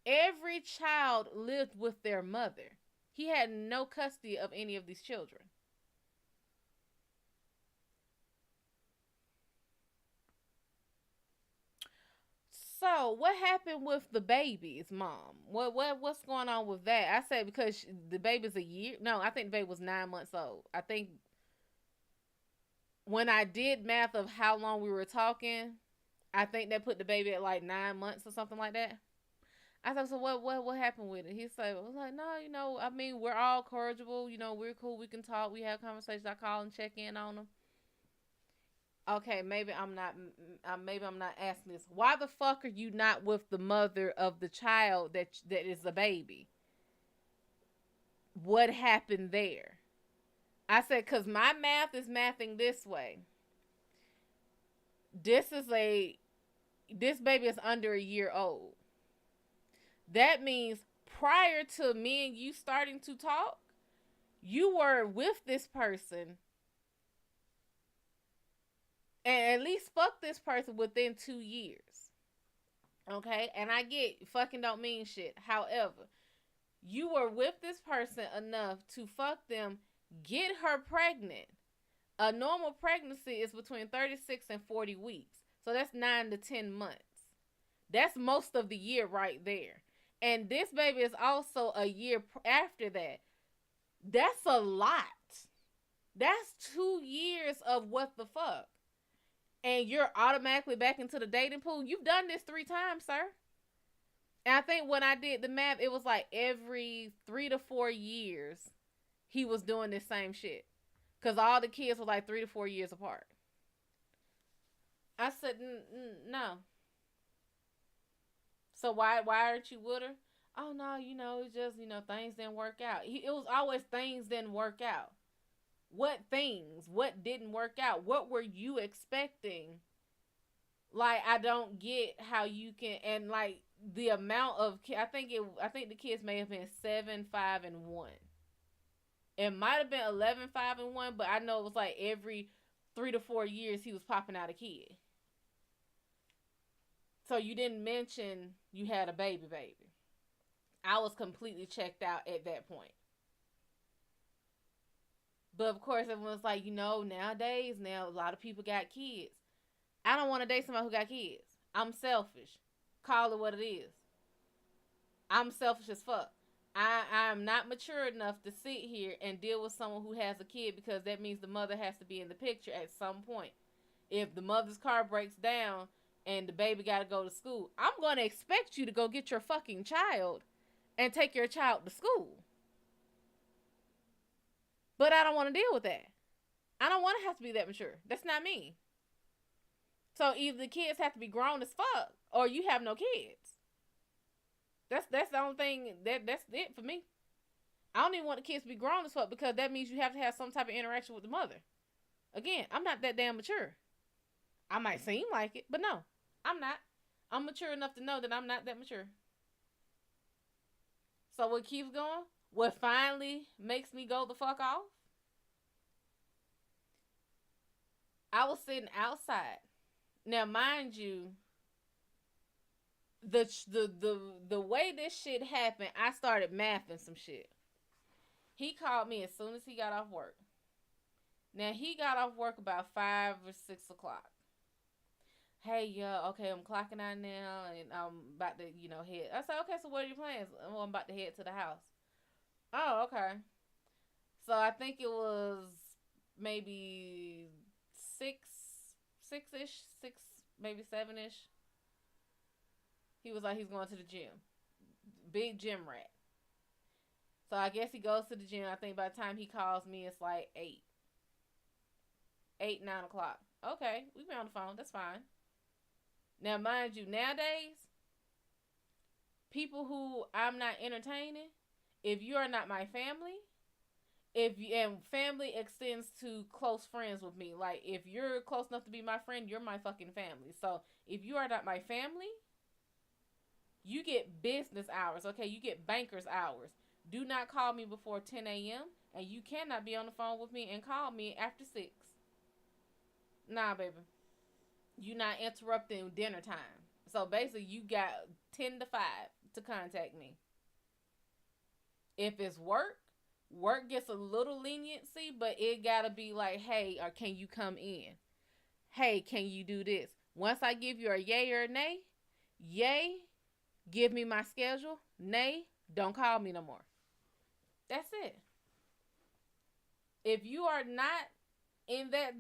Every child lived with their mother. He had no custody of any of these children. So, what happened with the baby's mom? What's going on with that? I said because the baby's a year. No, I think the baby was 9 months old. I think when I did math of how long we were talking, I think that put the baby at like 9 months or something like that. I thought, so what happened with it? He said, I was like, no, I mean, we're all cordial. We're cool. We can talk. We have conversations. I call and check in on them. Okay, maybe I'm not asking this. Why the fuck are you not with the mother of the child that is a baby? What happened there? I said, because my math is mathing this way. This baby is under a year old. That means prior to me and you starting to talk, you were with this person and at least fuck this person within 2 years. Okay? And I get fucking don't mean shit. However, you were with this person enough to fuck them, get her pregnant. A normal pregnancy is between 36 and 40 weeks. So that's 9 to 10 months. That's most of the year right there. And this baby is also a year after that. That's a lot. That's 2 years of what the fuck. And you're automatically back into the dating pool. You've done this 3 times, sir. And I think when I did the math, it was like every 3 to 4 years he was doing this same shit. Cause all the kids were like 3 to 4 years apart. I said, no. So why aren't you with her? Oh no, it's just things didn't work out. It was always things didn't work out. What things? What didn't work out? What were you expecting? Like, I don't get how you can, and like the amount of I think the kids may have been 7, 5, and 1. It might have been 11, 5, and 1, but I know it was like every 3 to 4 years he was popping out a kid. So you didn't mention you had a baby. I was completely checked out at that point. But of course, everyone's like, nowadays, a lot of people got kids. I don't want to date somebody who got kids. I'm selfish. Call it what it is. I'm selfish as fuck. I'm not mature enough to sit here and deal with someone who has a kid, because that means the mother has to be in the picture at some point. If the mother's car breaks down and the baby got to go to school, I'm going to expect you to go get your fucking child and take your child to school. But I don't want to deal with that. I don't want to have to be that mature. That's not me. So either the kids have to be grown as fuck, or you have no kids. That's the only thing that's it for me. I don't even want the kids to be grown as fuck, because that means you have to have some type of interaction with the mother. Again, I'm not that damn mature. I might seem like it, but no, I'm not. I'm mature enough to know that I'm not that mature. So what keeps going? What finally makes me go the fuck off? I was sitting outside. Now, mind you, the way this shit happened, I started mathing some shit. He called me as soon as he got off work. Now, he got off work about 5 or 6 o'clock. Hey, okay, I'm clocking out now, and I'm about to, head. I said, okay, so what are your plans? Well, I'm about to head to the house. Oh, okay. So I think it was maybe 6-ish, 6, maybe 7-ish. He was like, he's going to the gym. Big gym rat. So I guess he goes to the gym. I think by the time he calls me, it's like 8, 9 o'clock. Okay, we be on the phone. That's fine. Now, mind you, nowadays, people who I'm not entertaining, if you are not my family, and family extends to close friends with me. Like, if you're close enough to be my friend, you're my fucking family. So, if you are not my family, you get business hours, okay? You get banker's hours. Do not call me before 10 a.m. And you cannot be on the phone with me and call me after 6. Nah, baby. You not interrupting dinner time. So, basically, you got 10 to 5 to contact me. If it's work gets a little leniency, but it gotta be like, hey, or can you come in? Hey, can you do this? Once I give you a yay or a nay, yay, give me my schedule. Nay, don't call me no more. That's it. If you are not in that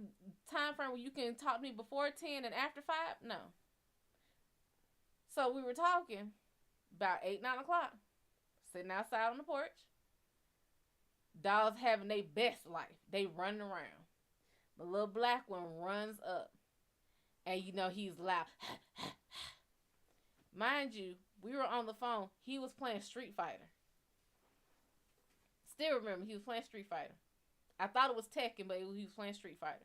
time frame where you can talk to me before 10 and after 5, no. So we were talking about 8, 9 o'clock, sitting outside on the porch. Dogs having their best life. They running around. The little black one runs up. And he's loud. Mind you, we were on the phone. He was playing Street Fighter. Still remember, he was playing Street Fighter. I thought it was Tekken, but he was playing Street Fighter.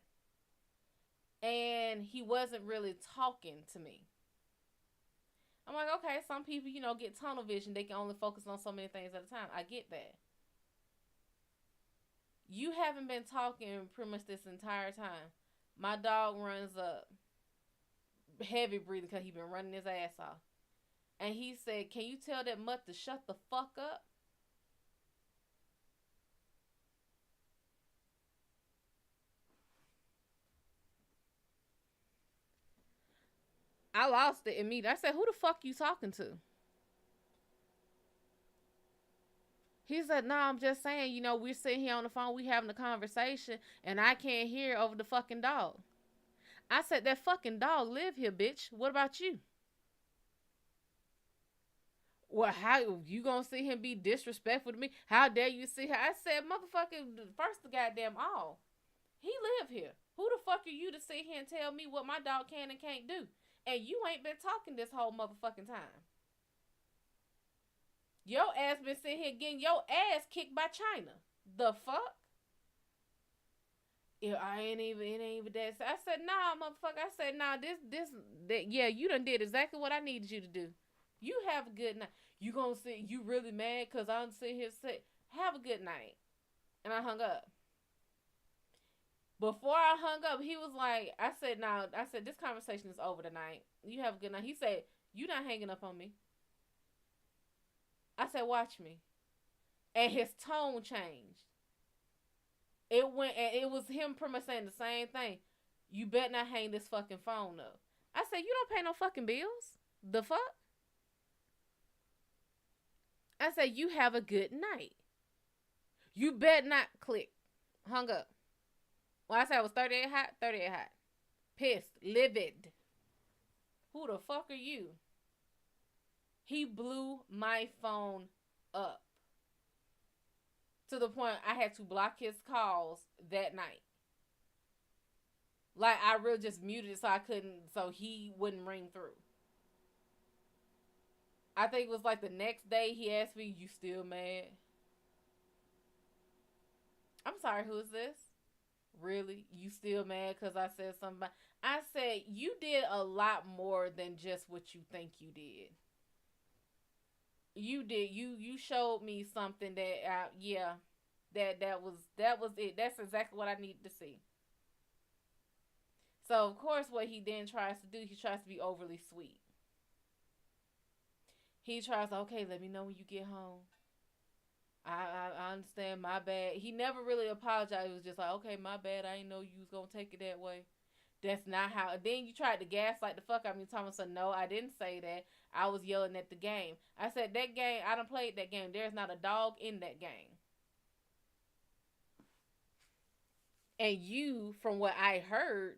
And he wasn't really talking to me. I'm like, okay, some people, get tunnel vision. They can only focus on so many things at a time. I get that. You haven't been talking pretty much this entire time. My dog runs up, heavy breathing because he's been running his ass off. And he said, can you tell that mutt to shut the fuck up? I lost it immediately. I said, who the fuck you talking to? He said, no, I'm just saying, we're sitting here on the phone, we having a conversation, and I can't hear over the fucking dog. I said, that fucking dog live here, bitch. What about you? Well, how you gonna see him be disrespectful to me? How dare you see her? I said, motherfucker, first the goddamn all. He live here. Who the fuck are you to sit here and tell me what my dog can and can't do? And you ain't been talking this whole motherfucking time. Your ass been sitting here getting your ass kicked by China. The fuck? Yeah, it ain't even that. So I said, nah, motherfucker. I said, nah, yeah, you done did exactly what I needed you to do. You have a good night. You gonna sit, you really mad because I don't sit here say, have a good night. And I hung up. Before I hung up, he was like, I said, nah, I said, this conversation is over tonight. You have a good night. He said, you not hanging up on me. I said, watch me. And his tone changed. It went, and it was him pretty much saying the same thing. You better not hang this fucking phone up. I said, you don't pay no fucking bills? The fuck? I said, you have a good night. You better not click. Hung up. Well, I said I was 38 hot, 38 hot. Pissed, livid. Who the fuck are you? He blew my phone up. To the point I had to block his calls that night. Like, I really just muted it so he wouldn't ring through. I think it was like the next day he asked me, you still mad? I'm sorry, who is this? Really? You still mad because I said something? I said, you did a lot more than just what you think you did. You did. You showed me something that, yeah, that was it. That's exactly what I needed to see. So, of course, what he then tries to do, he tries to be overly sweet. He tries, okay, let me know when you get home. I understand, my bad. He never really apologized. It was just like, okay, my bad. I didn't know you was going to take it that way. That's not how. Then you tried to gaslight the fuck out of me. Thomas said, no, I didn't say that. I was yelling at the game. I said, that game, I done played that game. There's not a dog in that game. And you, from what I heard,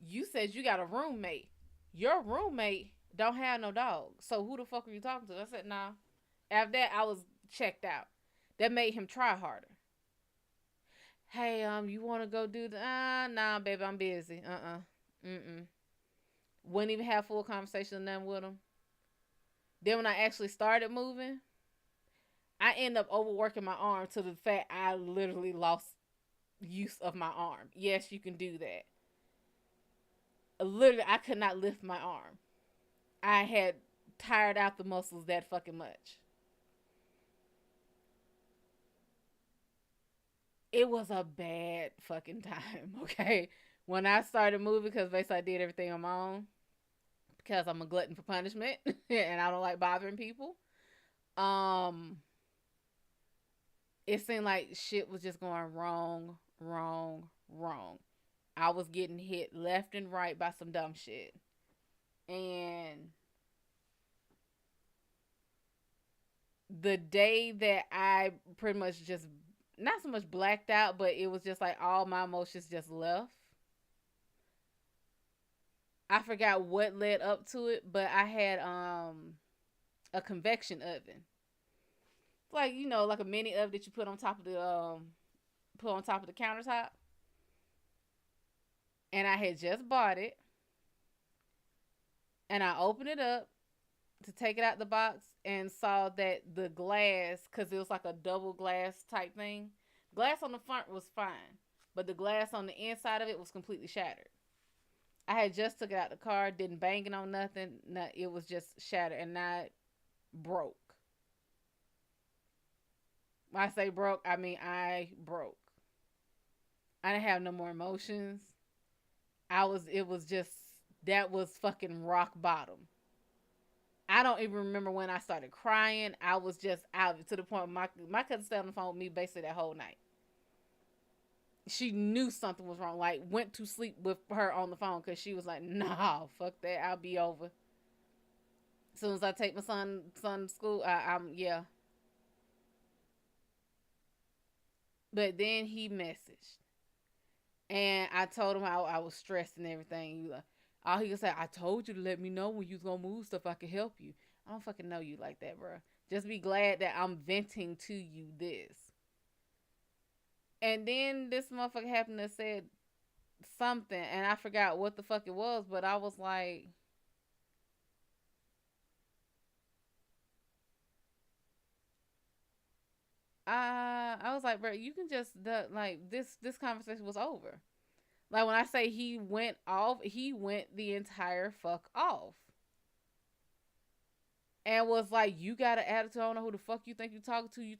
you said you got a roommate. Your roommate don't have no dog. So who the fuck are you talking to? I said, nah. After that, I was checked out. That made him try harder. Hey, you want to go do the... nah, baby, I'm busy. Wouldn't even have full conversation or nothing with him. Then when I actually started moving, I ended up overworking my arm to the fact I literally lost use of my arm. Yes, you can do that. Literally, I could not lift my arm. I had tired out the muscles that fucking much. It was a bad fucking time, okay? When I started moving, because basically I did everything on my own, because I'm a glutton for punishment, and I don't like bothering people. It seemed like shit was just going wrong. I was getting hit left and right by some dumb shit. And the day that I pretty much just, not so much blacked out, but it was just like all my emotions just left. I forgot what led up to it, but I had a convection oven. Like, you know, like a mini oven that you put on top of the countertop. And I had just bought it. And I opened it up to take it out the box and saw that the glass, because it was like a double glass type thing. Glass on the front was fine, but the glass on the inside of it was completely shattered. I had just took it out the car, didn't bang it on nothing. No, it was just shattered and not broke. When I say broke, I mean I broke. I didn't have no more emotions. That was fucking rock bottom. I don't even remember when I started crying. I was just out to the point my cousin stayed on the phone with me basically that whole night. She knew something was wrong. Like, went to sleep with her on the phone because she was like, nah, fuck that. I'll be over. As soon as I take my son to school, yeah. But then he messaged. And I told him how I was stressed and everything. All he could say, I told you to let me know when you was going to move stuff. I could help you. I don't fucking know you like that, bro. Just be glad that I'm venting to you this. And then this motherfucker happened to said something, and I forgot what the fuck it was, but I was like, I was like, bro, you can just like this conversation was over. Like when I say he went off, he went the entire fuck off. And was like, you got an attitude. I don't know who the fuck you think you talking to. You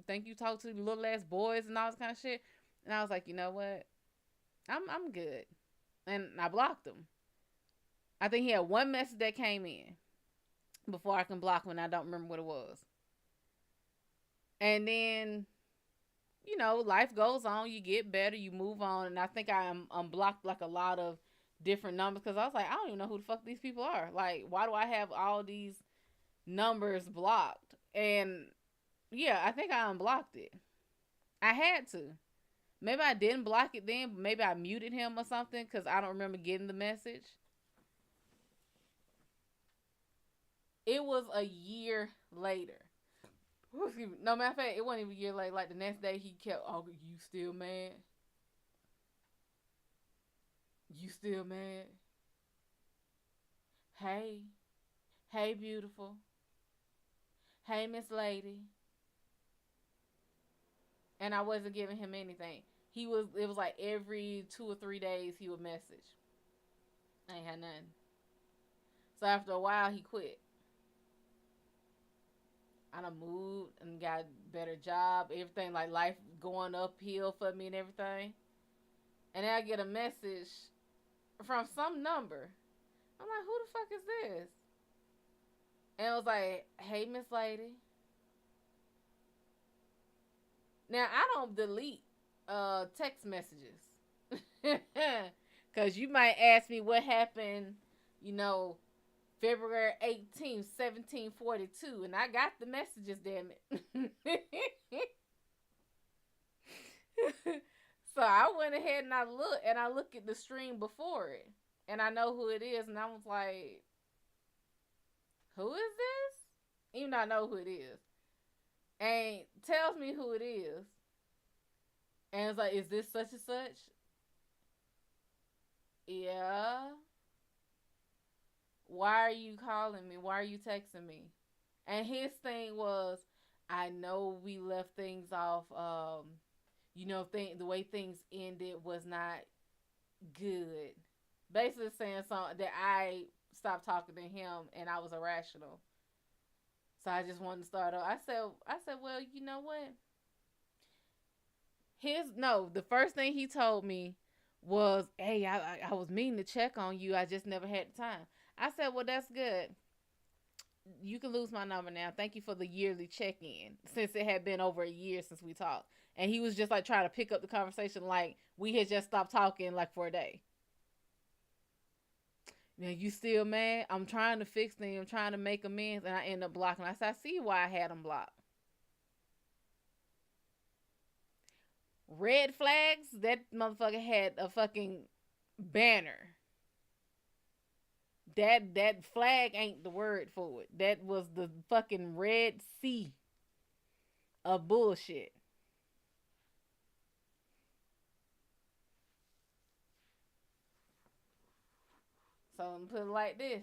think you talking to little ass boys and all this kind of shit. And I was like, you know what? I'm good. And I blocked him. I think he had one message that came in before I can block him, and I don't remember what it was. And then, you know, life goes on. You get better. You move on. And I think I unblocked like a lot of different numbers because I was like, I don't even know who the fuck these people are. Like, why do I have all these numbers blocked? And yeah, I think I unblocked it. I had to. Maybe I didn't block it then, but maybe I muted him or something because I don't remember getting the message. It was a year later. No, matter of fact, it wasn't even a year later. Like the next day, he kept, oh, you still mad? You still mad? Hey. Hey, beautiful. Hey, Miss Lady. And I wasn't giving him anything. It was like every 2 or 3 days he would message. I ain't had nothing. So after a while, he quit. I done moved and got a better job. Everything, like life going uphill for me and everything. And then I get a message from some number. I'm like, who the fuck is this? And it was like, hey, Miss Lady. Now, I don't delete text messages. Because you might ask me what happened, you know, February 18th, 1742. And I got the messages, damn it. So I went ahead and I looked at the stream before it. And I know who it is. And I was like, who is this? Even though I know who it is. And tells me who it is. And it's like, is this such and such? Yeah. Why are you calling me? Why are you texting me? And his thing was, I know we left things off. You know, the way things ended was not good. Basically saying something that I stopped talking to him and I was irrational. So I just wanted to start off. I said, well, you know what? The first thing he told me was, hey, I was meaning to check on you. I just never had the time. I said, well, that's good. You can lose my number now. Thank you for the yearly check-in, since it had been over a year since we talked. And he was just like trying to pick up the conversation like we had just stopped talking like for a day. Now, you still mad? I'm trying to fix things. I'm trying to make amends. And I end up blocking. I said, I see why I had him blocked. Red flags? That motherfucker had a fucking banner. That flag ain't the word for it. That was the fucking Red Sea of bullshit. So I'm put it like this.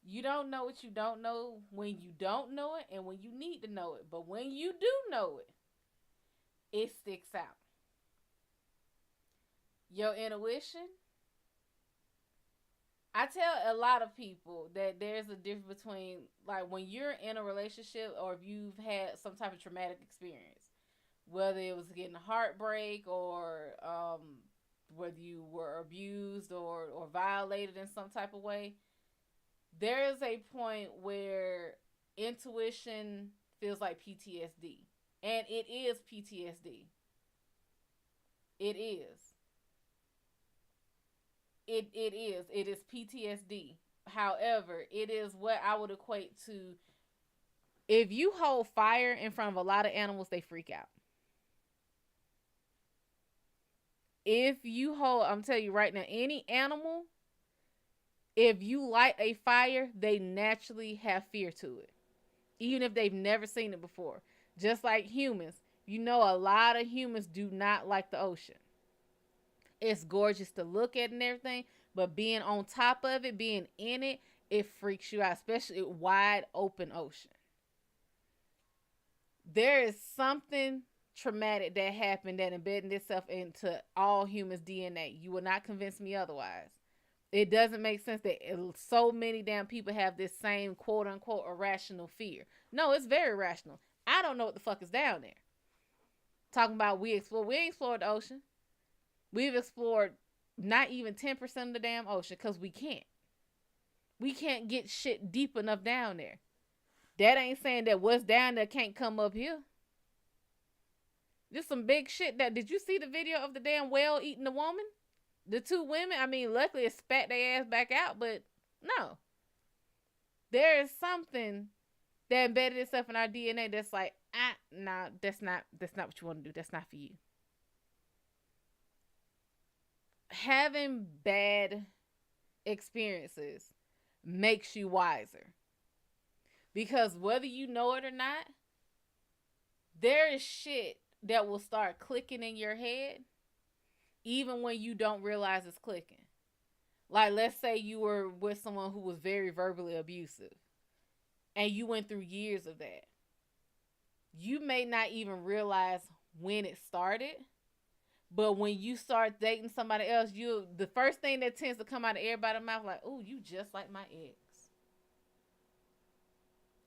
You don't know what you don't know when you don't know it and when you need to know it. But when you do know it, it sticks out. Your intuition. I tell a lot of people that there's a difference between, like, when you're in a relationship or if you've had some type of traumatic experience, whether it was getting a heartbreak or whether you were abused or violated in some type of way, there is a point where intuition feels like PTSD. And it is PTSD. It is. It is. It is PTSD. However, it is what I would equate to, if you hold fire in front of a lot of animals, they freak out. If you hold, I'm telling you right now, any animal, If you light a fire, they naturally have fear to it, even if they've never seen it before. Just like humans, you know, a lot of humans do not like the ocean. It's gorgeous to look at and everything, but being on top of it, being in it, it freaks you out, especially a wide open ocean. There is something traumatic that happened that embedded itself into all humans' DNA. You will not convince me otherwise. It doesn't make sense that so many damn people have this same quote unquote irrational fear. No, it's very rational. I don't know what the fuck is down there. Talking about we ain't explored the ocean. We've explored not even 10% of the damn ocean because we can't. We can't get shit deep enough down there. That ain't saying that what's down there can't come up here. Just some big shit. That did you see the video of the damn whale eating the woman? The two women? I mean, luckily it spat their ass back out, but no. There is something that embedded itself in our DNA that's like, nah, that's not what you want to do. That's not for you. Having bad experiences makes you wiser. Because whether you know it or not, there is shit that will start clicking in your head even when you don't realize it's clicking. Like, let's say you were with someone who was very verbally abusive and you went through years of that. You may not even realize when it started, but when you start dating somebody else, the first thing that tends to come out of everybody's mouth, like, oh, you just like my ex.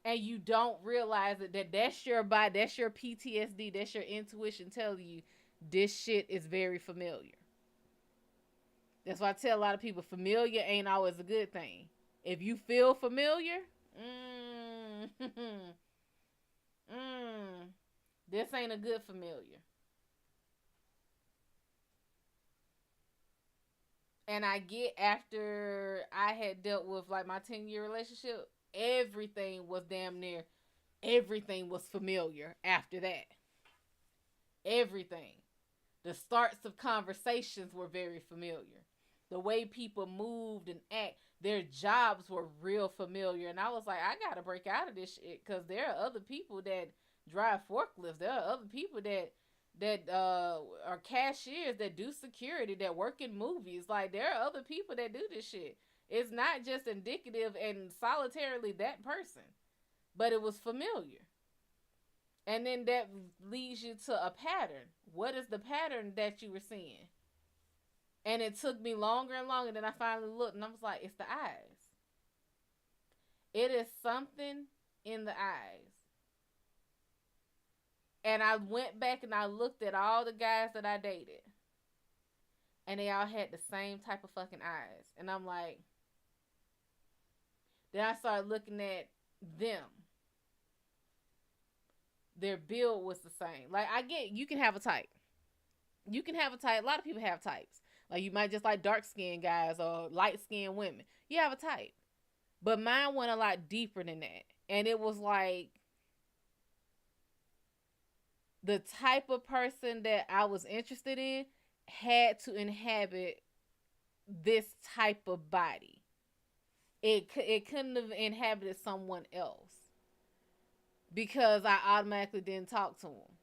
And you don't realize that's your body, that's your PTSD, that's your intuition telling you this shit is very familiar. That's why I tell a lot of people, familiar ain't always a good thing. If you feel familiar, this ain't a good familiar. And I get, after I had dealt with like my 10-year relationship, everything was familiar after that. Everything. The starts of conversations were very familiar. The way people moved and act, their jobs were real familiar. And I was like, I gotta break out of this shit, because there are other people that drive forklifts. There are other people that are cashiers, that do security, that work in movies. Like, there are other people that do this shit. It's not just indicative and solitarily that person, but it was familiar. And then that leads you to a pattern. What is the pattern that you were seeing? And it took me longer and longer. Then I finally looked and I was like, it's the eyes. It is something in the eyes. And I went back and I looked at all the guys that I dated. And they all had the same type of fucking eyes. And I'm like, then I started looking at them. Their build was the same. Like, I get, you can have a type. You can have a type. A lot of people have types. Like, you might just like dark-skinned guys or light-skinned women. You have a type. But mine went a lot deeper than that. And it was like, the type of person that I was interested in had to inhabit this type of body. It couldn't have inhabited someone else, because I automatically didn't talk to them.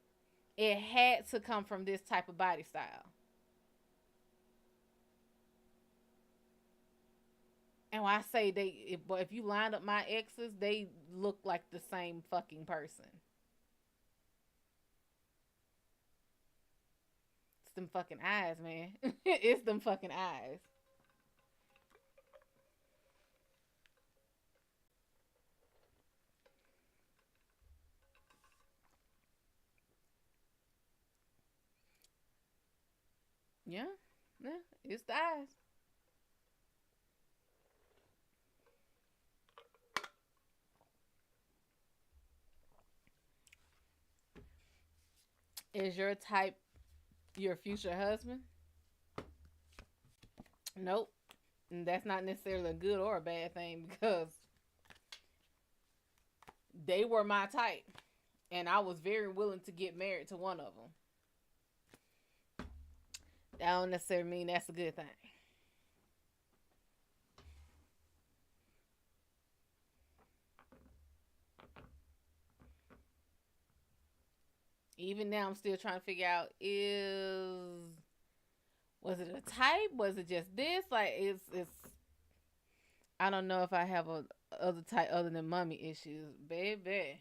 It had to come from this type of body style. And when I say if you line up my exes, they look like the same fucking person. It's them fucking eyes, man. It's them fucking eyes. Yeah, yeah, it's the eyes. Is your type your future husband? Nope. And that's not necessarily a good or a bad thing, because they were my type. And I was very willing to get married to one of them. That don't necessarily mean that's a good thing. Even now, I'm still trying to figure out, was it a type? Was it just this? Like, it's I don't know if I have a other type other than mommy issues, baby.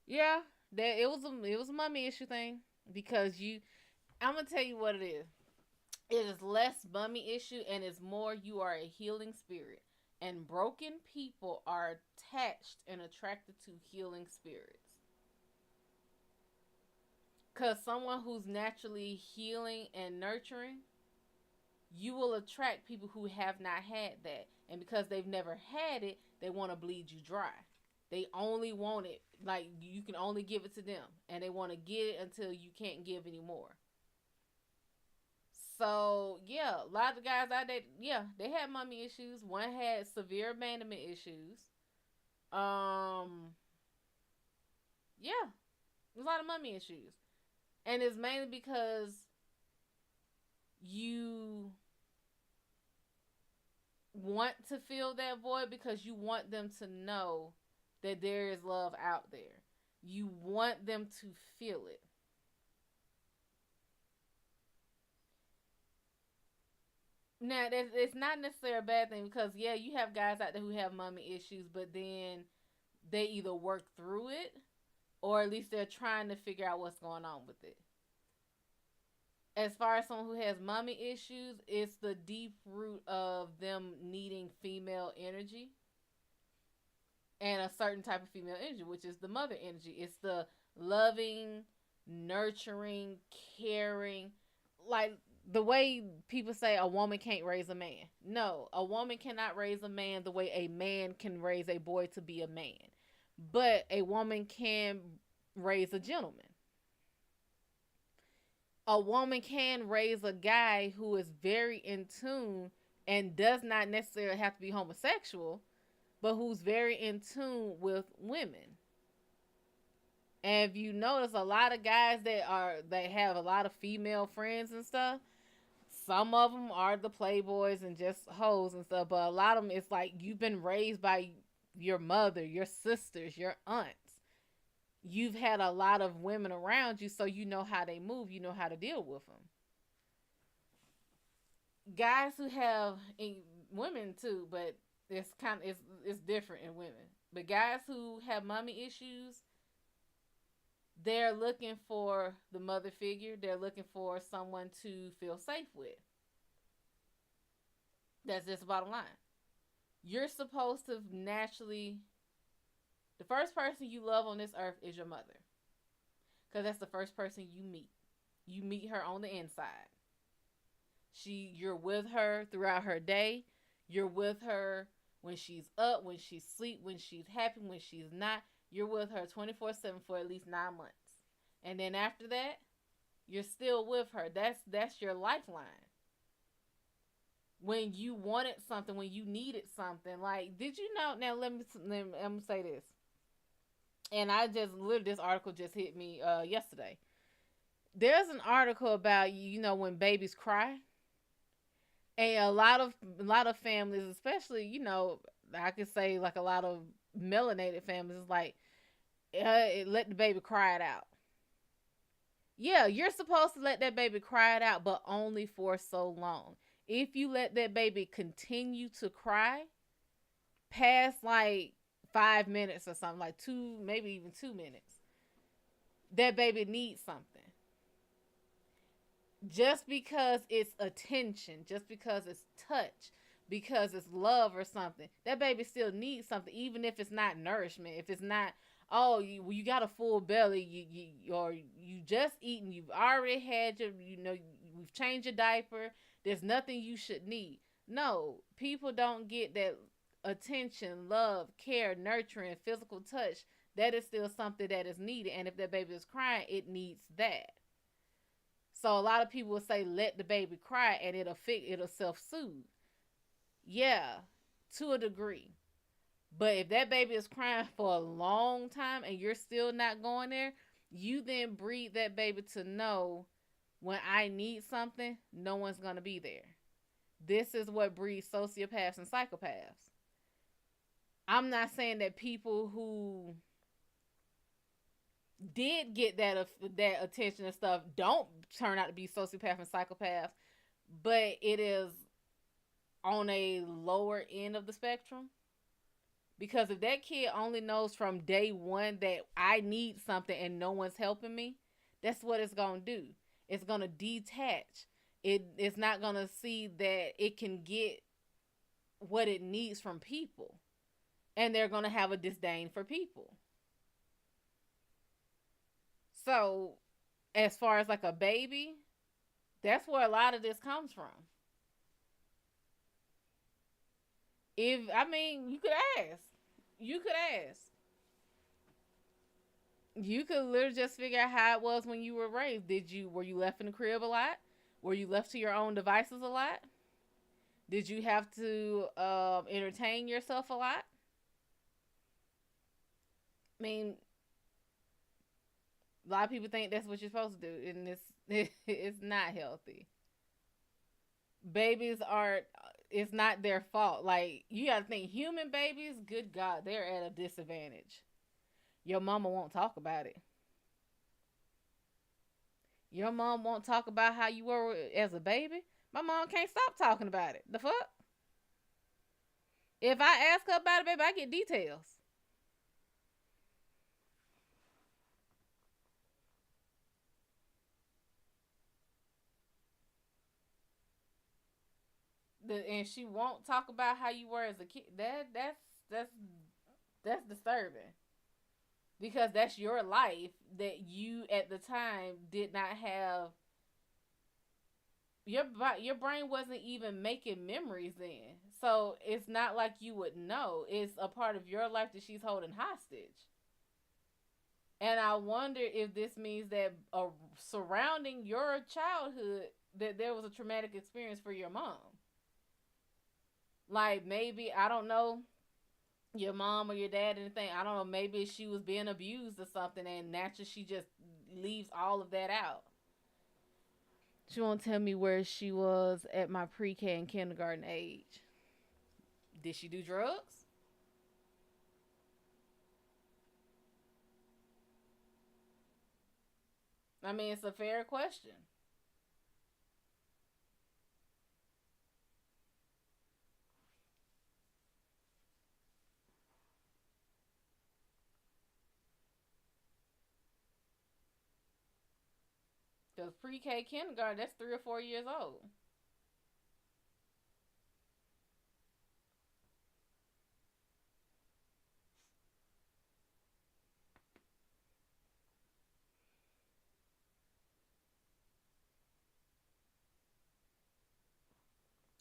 Yeah, that it was a mommy issue thing because you. I'm gonna tell you what it is. It is less mommy issue and it's more you are a healing spirit, and broken people are attached and attracted to healing spirits. Cause someone who's naturally healing and nurturing, you will attract people who have not had that, and because they've never had it, they want to bleed you dry. They only want it, like you can only give it to them, and they want to get it until you can't give anymore. So yeah, a lot of the guys out there, yeah, they had mommy issues. One had severe abandonment issues. Um, yeah, a lot of mommy issues, and it's mainly because you want to fill that void because you want them to know that there is love out there. You want them to feel it. Now, it's not necessarily a bad thing because, yeah, you have guys out there who have mommy issues, but then they either work through it or at least they're trying to figure out what's going on with it. As far as someone who has mommy issues, it's the deep root of them needing female energy and a certain type of female energy, which is the mother energy. It's the loving, nurturing, caring, like the way people say a woman can't raise a man. No, a woman cannot raise a man the way a man can raise a boy to be a man. But a woman can raise a gentleman. A woman can raise a guy who is very in tune and does not necessarily have to be homosexual, but who's very in tune with women. And if you notice, a lot of guys that have a lot of female friends and stuff, some of them are the playboys and just hoes and stuff, but a lot of them, it's like you've been raised by your mother, your sisters, your aunts. You've had a lot of women around you, so you know how they move, you know how to deal with them. Guys who have women too, but it's different in women. But guys who have mommy issues, they're looking for the mother figure. They're looking for someone to feel safe with. That's just the bottom line. You're supposed to naturally, the first person you love on this earth is your mother, because that's the first person you meet. You meet her on the inside. You're with her throughout her day. You're with her when she's up, when she's asleep, when she's happy, when she's not. You're with her 24/7 for at least 9 months, and then after that, you're still with her. That's your lifeline. When you wanted something, when you needed something, like did you know? Now let me say this, and I just literally this article just hit me yesterday. There's an article about when babies cry, and a lot of families, especially I could say like a lot of melanated families, is like let the baby cry it out. Yeah, you're supposed to let that baby cry it out, but only for so long. If you let that baby continue to cry past like 5 minutes or something, like two, maybe even 2 minutes, that baby needs something. Just because it's attention, just because it's touch, because it's love or something, that baby still needs something, even if it's not nourishment. If it's not, oh, you got a full belly, or you just eaten, you've already had we've changed your diaper. There's nothing you should need. No, people don't get that attention, love, care, nurturing, physical touch. That is still something that is needed, and if that baby is crying, it needs that. So a lot of people will say, let the baby cry and it'll self-soothe. Yeah, to a degree. But if that baby is crying for a long time and you're still not going there, you then breed that baby to know, when I need something, no one's going to be there. This is what breeds sociopaths and psychopaths. I'm not saying that people who did get that attention and stuff don't turn out to be sociopath and psychopath, but it is on a lower end of the spectrum. Because if that kid only knows from day one that I need something and no one's helping me, that's what it's gonna do. It's gonna detach. It's not gonna see that it can get what it needs from people, and they're gonna have a disdain for people. So, as far as like a baby, that's where a lot of this comes from. If I mean, you could ask, you could literally just figure out how it was when you were raised. Were you left in the crib a lot? Were you left to your own devices a lot? Did you have to entertain yourself a lot? I mean, a lot of people think that's what you're supposed to do, and it's not healthy. Babies are, it's not their fault. Like, you gotta think, human babies, good God, they're at a disadvantage. Your mama won't talk about it. Your mom won't talk about how you were as a baby. My mom can't stop talking about it. The fuck? If I ask her about it, baby, I get details. And she won't talk about how you were as a kid. That's that's disturbing, because that's your life that you at the time did not have. Your brain wasn't even making memories then, so it's not like you would know. It's a part of your life that she's holding hostage. And I wonder if this means that surrounding your childhood, that there was a traumatic experience for your mom. Like, maybe, I don't know, your mom or your dad or anything. I don't know. Maybe she was being abused or something, and naturally she just leaves all of that out. She won't tell me where she was at my pre-K and kindergarten age. Did she do drugs? I mean, it's a fair question. Because pre-K, kindergarten, that's 3 or 4 years old.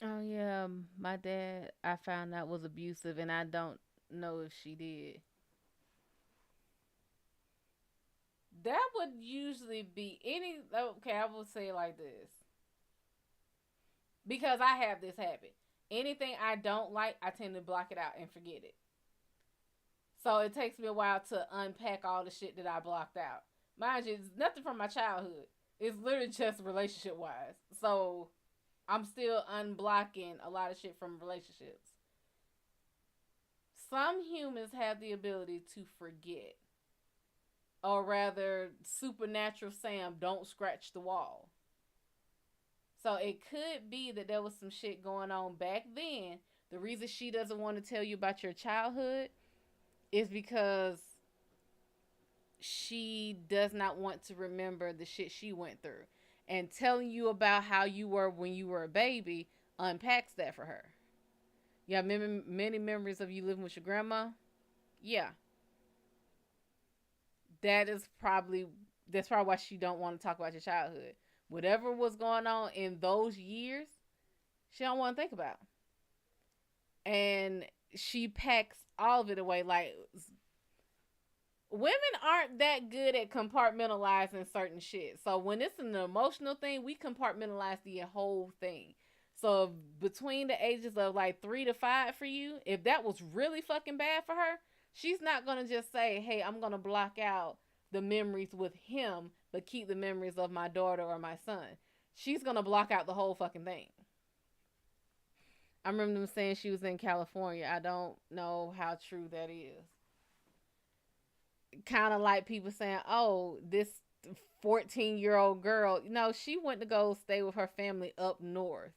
Oh yeah, my dad, I found out, was abusive, and I don't know if she did. That would usually be any. Okay, I will say it like this, because I have this habit. Anything I don't like, I tend to block it out and forget it. So it takes me a while to unpack all the shit that I blocked out. Mind you, it's nothing from my childhood. It's literally just relationship wise. So I'm still unblocking a lot of shit from relationships. Some humans have the ability to forget, or rather, supernatural Sam don't scratch the wall. So it could be that there was some shit going on back then. The reason she doesn't want to tell you about your childhood is because she does not want to remember the shit she went through. And telling you about how you were when you were a baby unpacks that for her. You have many memories of you living with your grandma. Yeah, that is probably that's probably why she don't want to talk about your childhood. Whatever was going on in those years, she don't want to think about. And she packs all of it away. Like, women aren't that good at compartmentalizing certain shit. So when it's an emotional thing, we compartmentalize the whole thing. So between the ages of like 3 to 5 for you, if that was really fucking bad for her, she's not gonna just say, "Hey, I'm gonna block out the memories with him, but keep the memories of my daughter or my son." She's gonna block out the whole fucking thing. I remember them saying she was in California. I don't know how true that is. kind of like people saying, oh, this 14-year-old girl, she went to go stay with her family up north.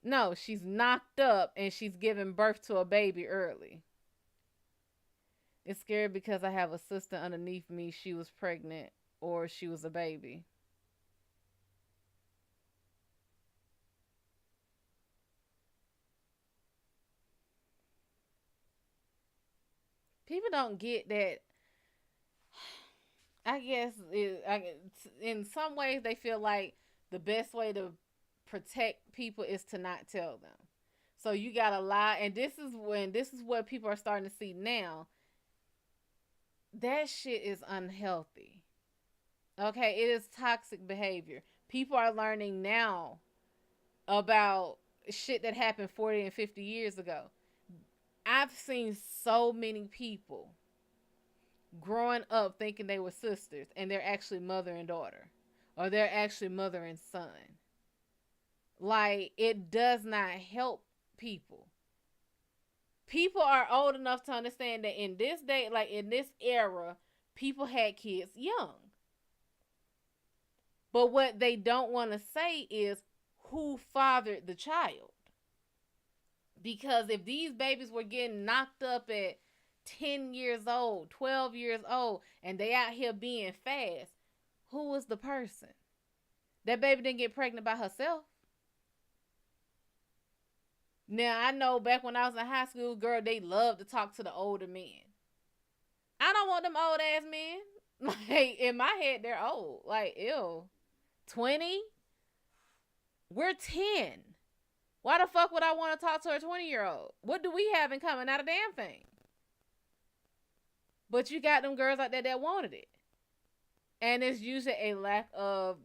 No, she's knocked up and she's giving birth to a baby early. It's scary because I have a sister underneath me. She was pregnant or she was a baby. People don't get that. I guess in some ways they feel like the best way to protect people is to not tell them. So you gotta lie, and this is what people are starting to see now. That shit is unhealthy. Okay, it is toxic behavior. People are learning now about shit that happened 40 and 50 years ago. I've seen so many people growing up thinking they were sisters and they're actually mother and daughter, or they're actually mother and son. Like, it does not help people. People are old enough to understand that in this day, like in this era, people had kids young. But what they don't want to say is who fathered the child. Because if these babies were getting knocked up at 10 years old, 12 years old, and they out here being fast, who was the person? That baby didn't get pregnant by herself. Now, I know back when I was in high school, girl, they loved to talk to the older men. I don't want them old ass men. Like, in my head, they're old. Like, ew. 20? We're 10. Why the fuck would I want to talk to a 20-year-old? What do we have in common? Not a damn thing. But you got them girls out there that wanted it. And it's usually a lack of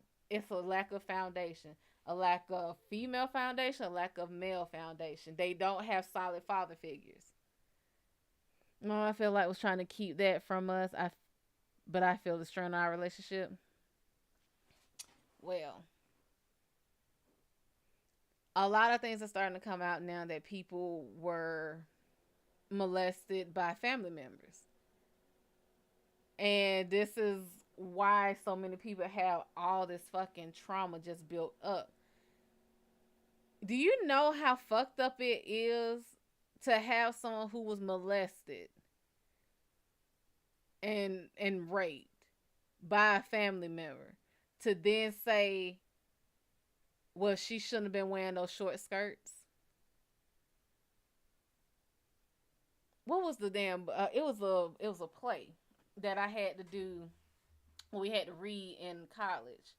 foundation. A lack of female foundation, a lack of male foundation. They don't have solid father figures. No, I feel like was trying to keep that from us. But I feel the strain of our relationship. Well, a lot of things are starting to come out now that people were molested by family members. And this is why so many people have all this fucking trauma just built up. Do you know how fucked up it is to have someone who was molested and raped by a family member to then say, well, she shouldn't have been wearing those short skirts? What was the damn? It was a play that I had to do. We had to read in college.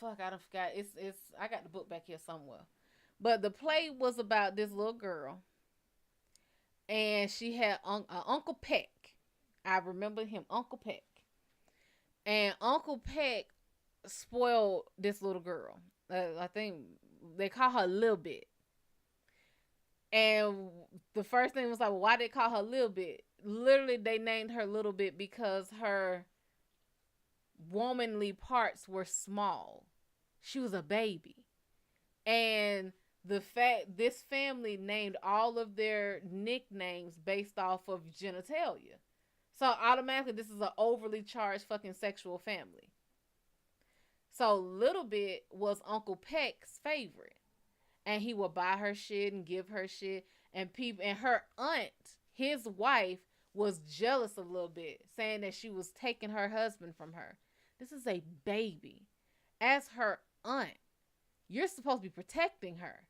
Fuck, I don't forgot. It's I got the book back here somewhere. But the play was about this little girl, and she had Uncle Peck. I remember him, Uncle Peck. And Uncle Peck spoiled this little girl. I think they call her Lil Bit. And the first thing was like, well, why did they call her Lil Bit? Literally, they named her Little Bit because her womanly parts were small. She was a baby. And the fact this family named all of their nicknames based off of genitalia. So automatically this is an overly charged fucking sexual family. So Little Bit was Uncle Peck's favorite. And he would buy her shit and give her shit. And people, and her aunt, his wife, was jealous a little bit, saying that she was taking her husband from her. This is a baby. As her aunt, you're supposed to be protecting her.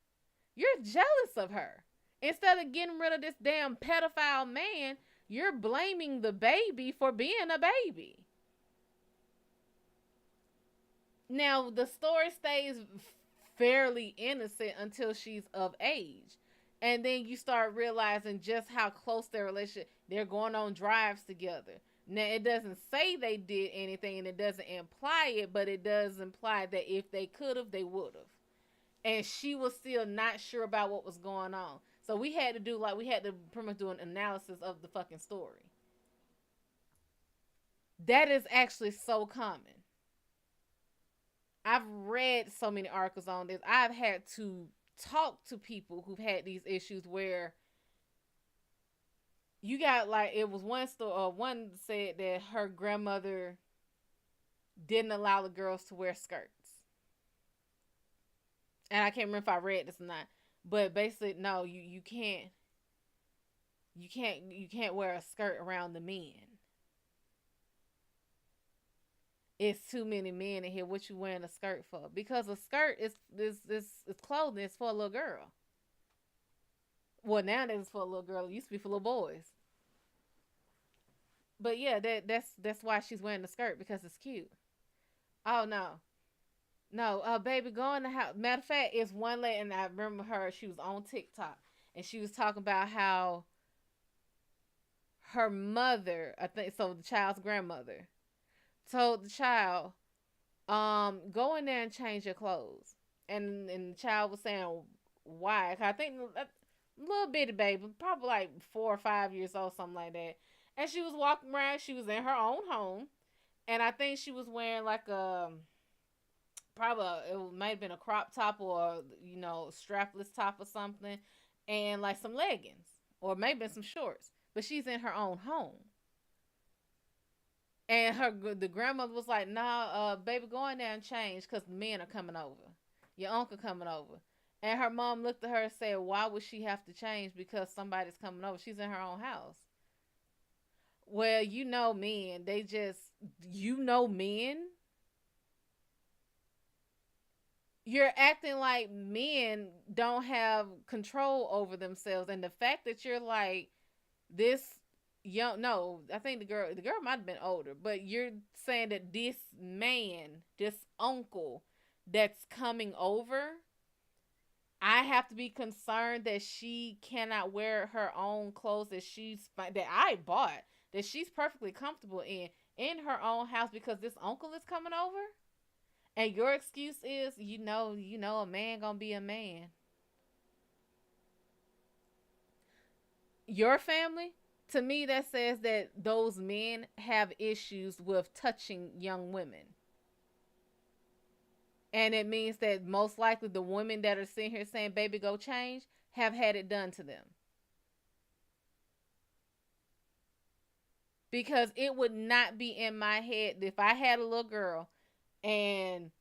You're jealous of her. Instead of getting rid of this damn pedophile man, you're blaming the baby for being a baby. Now, the story stays fairly innocent until she's of age. And then you start realizing just how close their relationship, they're going on drives together. Now, it doesn't say they did anything, and it doesn't imply it, but it does imply that if they could have, they would have. And she was still not sure about what was going on. So we had to pretty much do an analysis of the fucking story. That is actually so common. I've read so many articles on this. I've had to talk to people who've had these issues where You got like it was one store. One said that her grandmother didn't allow the girls to wear skirts, and I can't remember if I read this or not. But basically, no, you can't wear a skirt around the men. It's too many men in here. What you wearing a skirt for? Because a skirt is clothing. It's for a little girl. Well, nowadays it's for a little girl. It used to be for little boys. But yeah, that's why she's wearing the skirt because it's cute. Oh no, no, baby, go in the house. Matter of fact, it's one lady, and I remember her. She was on TikTok, and she was talking about how her mother, I think, so the child's grandmother, told the child, go in there and change your clothes. And the child was saying why? 'Cause I think a little bitty baby, probably like 4 or 5 years old, something like that. And she was walking around. She was in her own home, and I think she was wearing like a probably it might have been a crop top or strapless top or something, and like some leggings or maybe some shorts. But she's in her own home, and the grandmother was like, "Nah, baby, go in there and change, cause the men are coming over. Your uncle coming over." And her mom looked at her and said, "Why would she have to change? Because somebody's coming over. She's in her own house." Well, men, they just men. You're acting like men don't have control over themselves, and the fact that you're like this young, no, I think the girl might have been older, but you're saying that this man, this uncle that's coming over, I have to be concerned that she cannot wear her own clothes that I bought, that she's perfectly comfortable in her own house because this uncle is coming over. And your excuse is, a man gonna be a man. Your family, to me, that says that those men have issues with touching young women. And it means that most likely the women that are sitting here saying, baby, go change, have had it done to them. Because it would not be in my head if I had a little girl and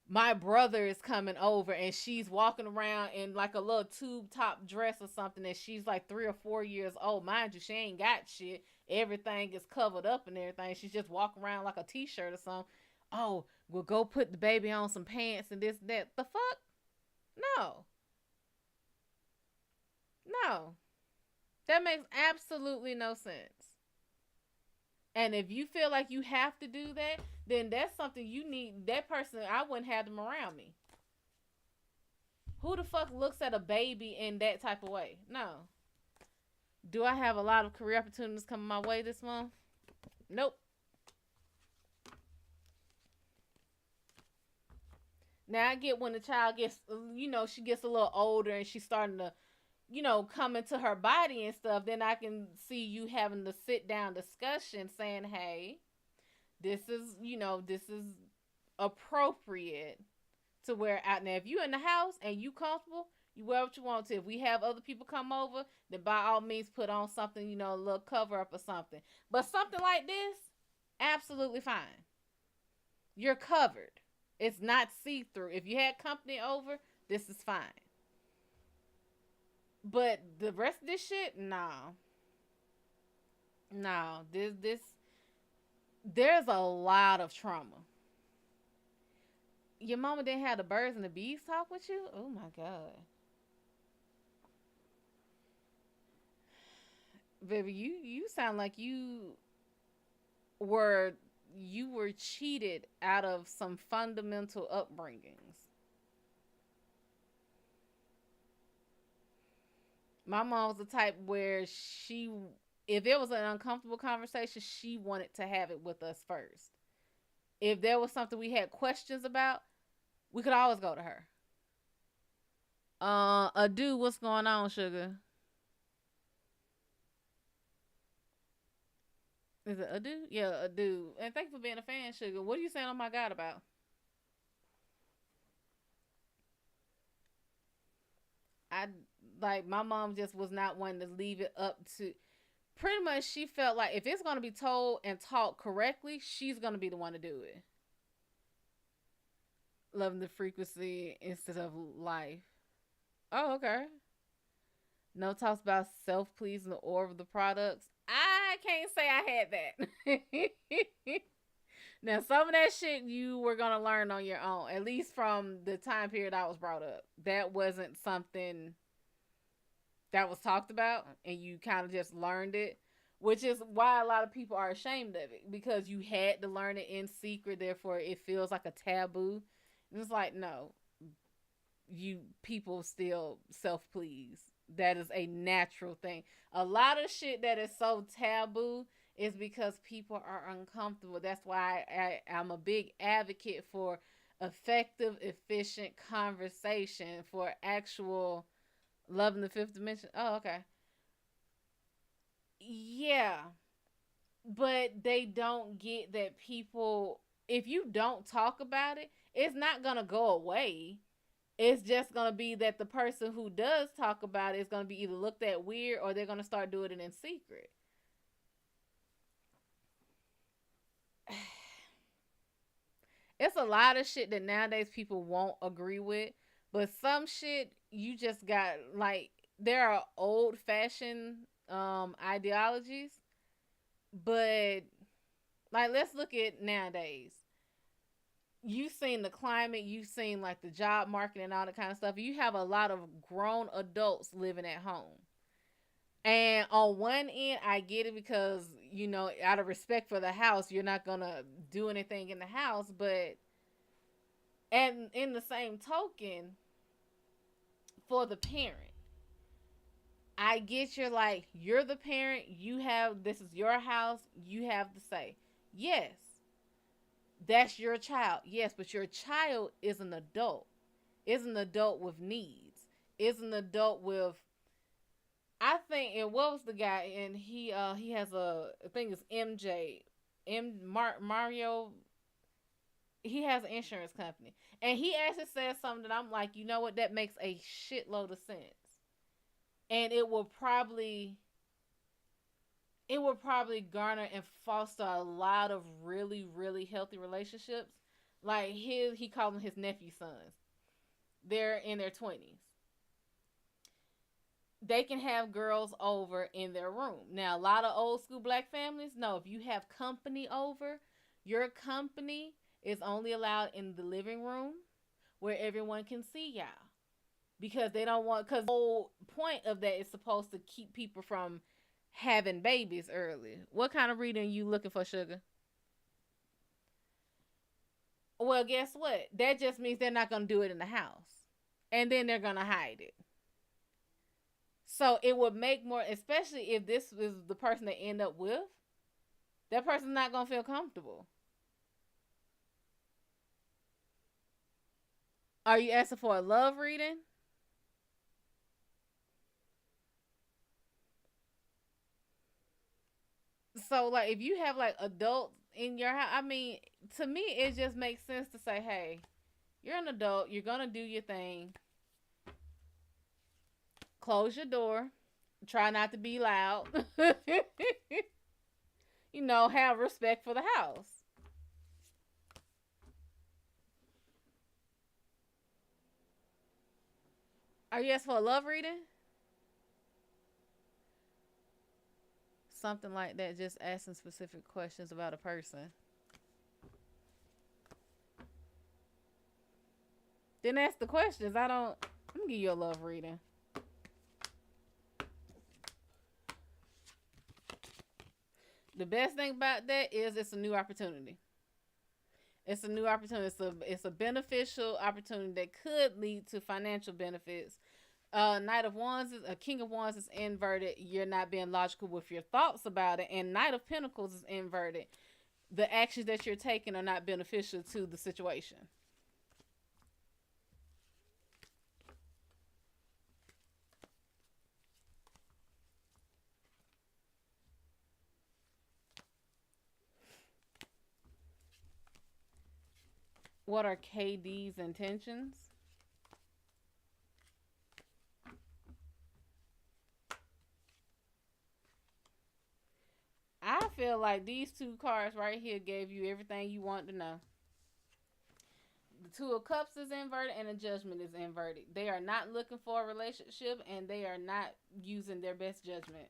my brother is coming over and she's walking around in like a little tube top dress or something, and she's like 3 or 4 years old. Mind you, she ain't got shit. Everything is covered up and everything. She's just walking around like a t-shirt or something. Oh, we'll go put the baby on some pants and this, that. The fuck? No. No. That makes absolutely no sense. And if you feel like you have to do that, then that's something you need. That person, I wouldn't have them around me. Who the fuck looks at a baby in that type of way? No. Do I have a lot of career opportunities coming my way this month? Nope. Now I get when the child gets, she gets a little older and she's starting to, come into her body and stuff. Then I can see you having the sit down discussion saying, hey, this is appropriate to wear out. Now, if you in the house and you comfortable, you wear what you want to. If we have other people come over, then by all means put on something, a little cover up or something. But something like this, absolutely fine. You're covered. It's not see through. If you had company over, this is fine. But the rest of this shit, nah. No. This there's a lot of trauma. Your mama didn't have the birds and the bees talk with you? Oh my god. Baby, you sound like were you were cheated out of some fundamental upbringings. My mom was the type where if it was an uncomfortable conversation, she wanted to have it with us first. If there was something we had questions about, we could always go to her. Adu, what's going on, sugar? Is it Adu? Yeah, Adu. And thank you for being a fan, sugar. What are you saying, oh my god, about? I like my mom just was not one to leave it up to pretty much she felt like if it's going to be told and taught correctly, she's going to be the one to do it. Loving the frequency instead of life. Oh, okay. No talks about self pleasing or of the products. I can't say I had that. Now, some of that shit you were going to learn on your own, at least from the time period I was brought up. That wasn't something that was talked about, and you kind of just learned it, which is why a lot of people are ashamed of it, because you had to learn it in secret, therefore it feels like a taboo. And it's like, no, you people still self-please. That is a natural thing. A lot of shit that is so taboo is because people are uncomfortable. That's why I'm a big advocate for effective, efficient conversation, for actual loving the fifth dimension. Oh, okay. Yeah. But they don't get that people, if you don't talk about it, it's not going to go away. It's just going to be that the person who does talk about it is going to be either looked at weird, or they're going to start doing it in secret. It's a lot of shit that nowadays people won't agree with, but some shit you just got, like, there are old fashioned ideologies, but like, let's look at nowadays. You've seen the climate, you've seen like the job market and all that kind of stuff. You have a lot of grown adults living at home. And on one end, I get it, because, out of respect for the house, you're not going to do anything in the house. But, and in the same token, for the parent, I get you're the parent, this is your house, you have to say, yes, that's your child. Yes, but your child is an adult. Is an adult with needs. Is an adult with, I think, and what was the guy? And he has I think it's MJ, Mario. He has an insurance company, and he actually said something that I'm like, you know what? That makes a shitload of sense, and it will probably garner and foster a lot of really, really healthy relationships. Like he calls them his nephew sons. They're in their 20s. They can have girls over in their room. Now, a lot of old school black families, no, if you have company over, your company is only allowed in the living room where everyone can see y'all. Because they don't want, because the whole point of that is supposed to keep people from having babies early. What kind of reading you looking for, sugar? Well, guess what? That just means they're not going to do it in the house. And then they're going to hide it. So it would make more, especially if this is the person they end up with, that person's not going to feel comfortable. Are you asking for a love reading? So, like, if you have, like, adults in your house, I mean, to me, it just makes sense to say, hey, you're an adult, you're going to do your thing. Close your door. Try not to be loud. Have respect for the house. Are you asking for a love reading? Something like that, just asking specific questions about a person. Then ask the questions. I'm gonna give you a love reading. The best thing about that is it's a new opportunity. It's a new opportunity. It's a beneficial opportunity that could lead to financial benefits. Knight of Wands is a King of Wands is inverted. You're not being logical with your thoughts about it, and Knight of Pentacles is inverted. The actions that you're taking are not beneficial to the situation. What are KD's intentions? feel like these two cards right here gave you everything you want to know. The Two of Cups is inverted and the Judgment is inverted. They are not looking for a relationship and they are not using their best judgment.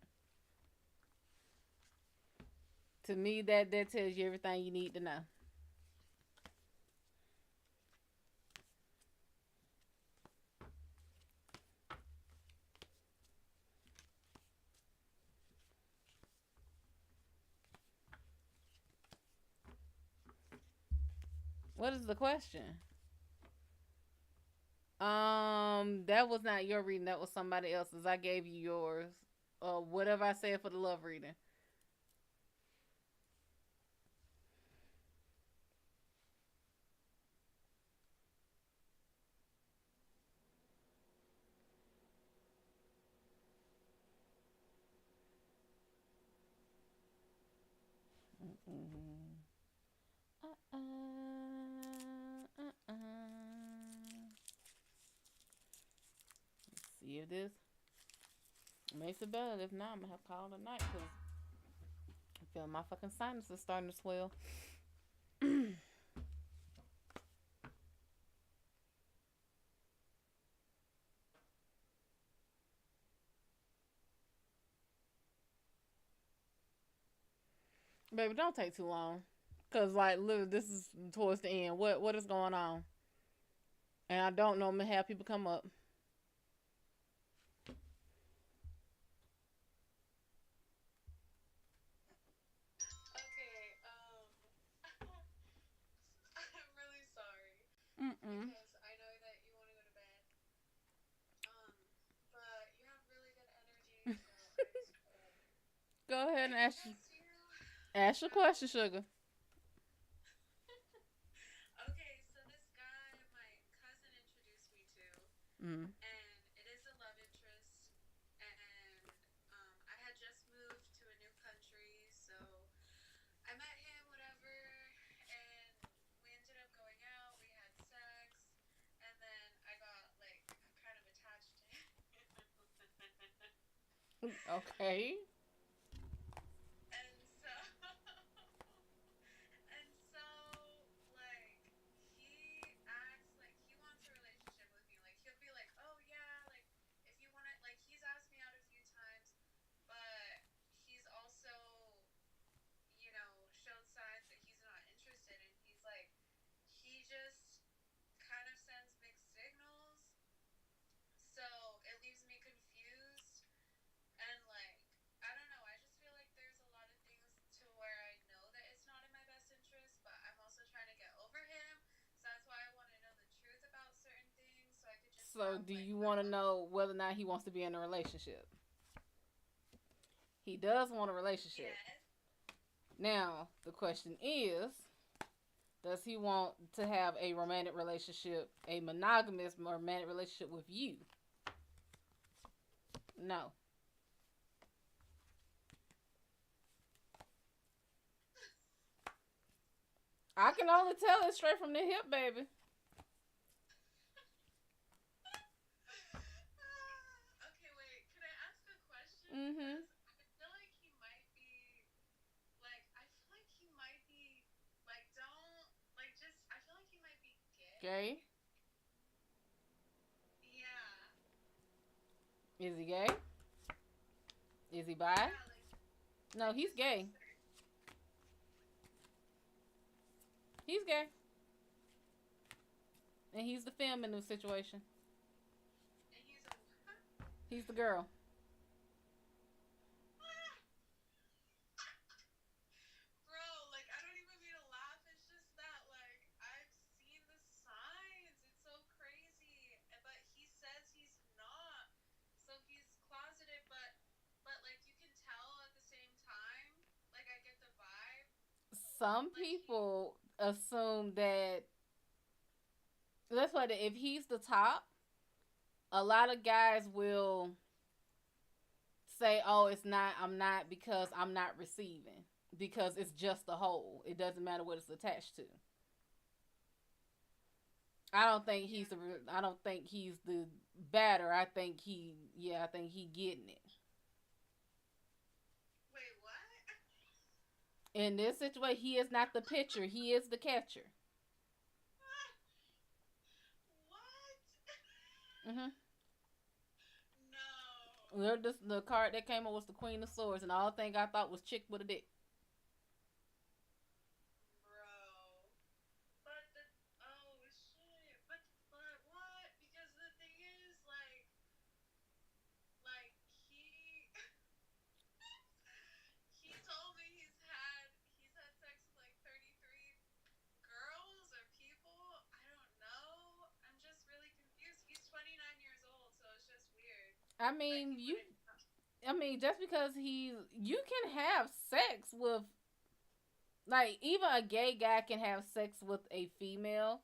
To me, that tells you everything you need to know. What is the question? That was not your reading. That was somebody else's. I gave you yours. Whatever I said for the love reading. Mm-mm. Uh-uh. Uh-uh. Let's see if this makes it better. If not, I'm gonna have to call it a night because I feel my fucking sinuses starting to swell. Baby, don't take too long. Cause like literally this is towards the end. What is going on? And I don't normally have people come up. Okay, I'm really sorry Mm-mm. because I know that you want to go to bed. But you have really good energy, so I just feel Go ahead and maybe text you. ask your question, sugar. Okay, so this guy my cousin introduced me to, Mm. and it is a love interest. And I had just moved to a new country, so I met him, whatever, and we ended up going out. We had sex, and then I got like kind of attached to him. Okay. and so and so like he acts like he wants a relationship with me. Like he'll be like, "Oh yeah, like if you want to," like he's asked me out a few times, but he's also, showed signs that he's not interested, and he's like he just kind of sends mixed signals. So it leaves me confused. And like, I don't know, I just feel like there's a lot of things to where I know that it's not in my best interest, but I'm also trying to get over him. So that's why I want to know the truth about certain things so I could just So, have do like you my want to own. know whether or not he wants to be in a relationship? He does want a relationship. Yes. Now, the question is, does he want to have a romantic relationship, a monogamous romantic relationship with you? No. I can only tell it straight from the hip, baby. Okay, wait. Can I ask a question? Mm-hmm. Because I feel like he might be I feel like he might be don't just. I feel like he might be gay. Gay? Yeah. Is he gay? Is he bi? Yeah, No, he's his gay. sister. He's gay. And he's the femme in the situation. And he's a what? He's the girl. Bro, I don't even mean to laugh. It's just that, I've seen the signs. It's so crazy. But he says he's not. So he's closeted, but you can tell at the same time. I get the vibe. Some He. people assume that, let's put it, if he's the top, a lot of guys will say, "Oh, it's not. I'm not because I'm not receiving because it's just the whole. It doesn't matter what it's attached to." I don't think he's Yeah. the. I don't think he's the batter. I think he. Yeah, I think he getting it. Wait, what? In this situation, he is not the pitcher; he is the catcher. What? Mm-hmm. No. The card that came up was the Queen of Swords, and all thing I thought was chick with a dick. Bro. But the oh shit. But what? Because the thing is like he told me he's had sex with like 33 girls or people. I don't know. I'm just really confused. He's 29 years old, so it's just weird I that mean, he you. wouldn't. I mean, just because you can have sex with, like, even a gay guy can have sex with a female.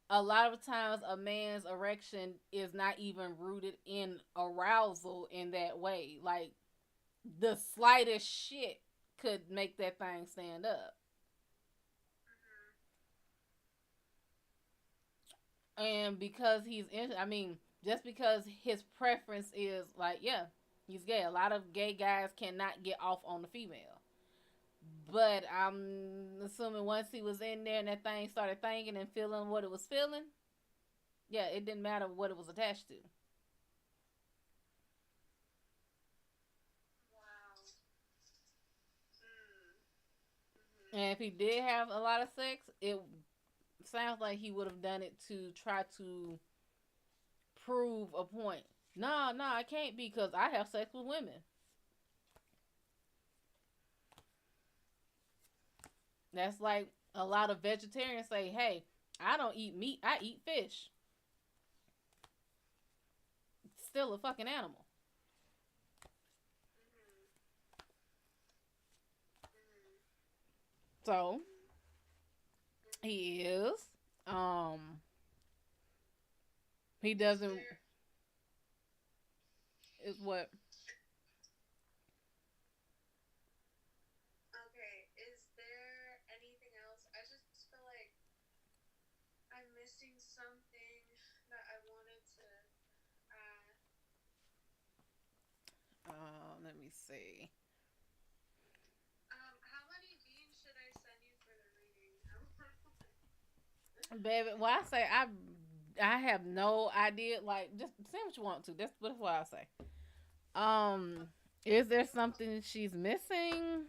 A lot of times, a man's erection is not even rooted in arousal in that way. Like, the slightest shit could make that thing stand up. Mm-hmm. And because I mean, just because his preference is like, yeah, he's gay. A lot of gay guys cannot get off on the female. But I'm assuming once he was in there and that thing started thinking and feeling what it was feeling, yeah, it didn't matter what it was attached to. Wow. Mm. Mm-hmm. And if he did have a lot of sex, it sounds like he would have done it to try to prove a point. No, no, I can't because I have sex with women. That's like a lot of vegetarians say, hey, I don't eat meat, I eat fish. It's still a fucking animal. Mm-hmm. Mm-hmm. So Mm-hmm. he is. Um, he Is doesn't. there Is what? okay? Is there anything else? I just feel like I'm missing something that I wanted to add. Let me see. How many beans should I send you for the reading? Baby, well, I say I have no idea. Like, just say what you want to. That's what I say. Um, is there something she's missing?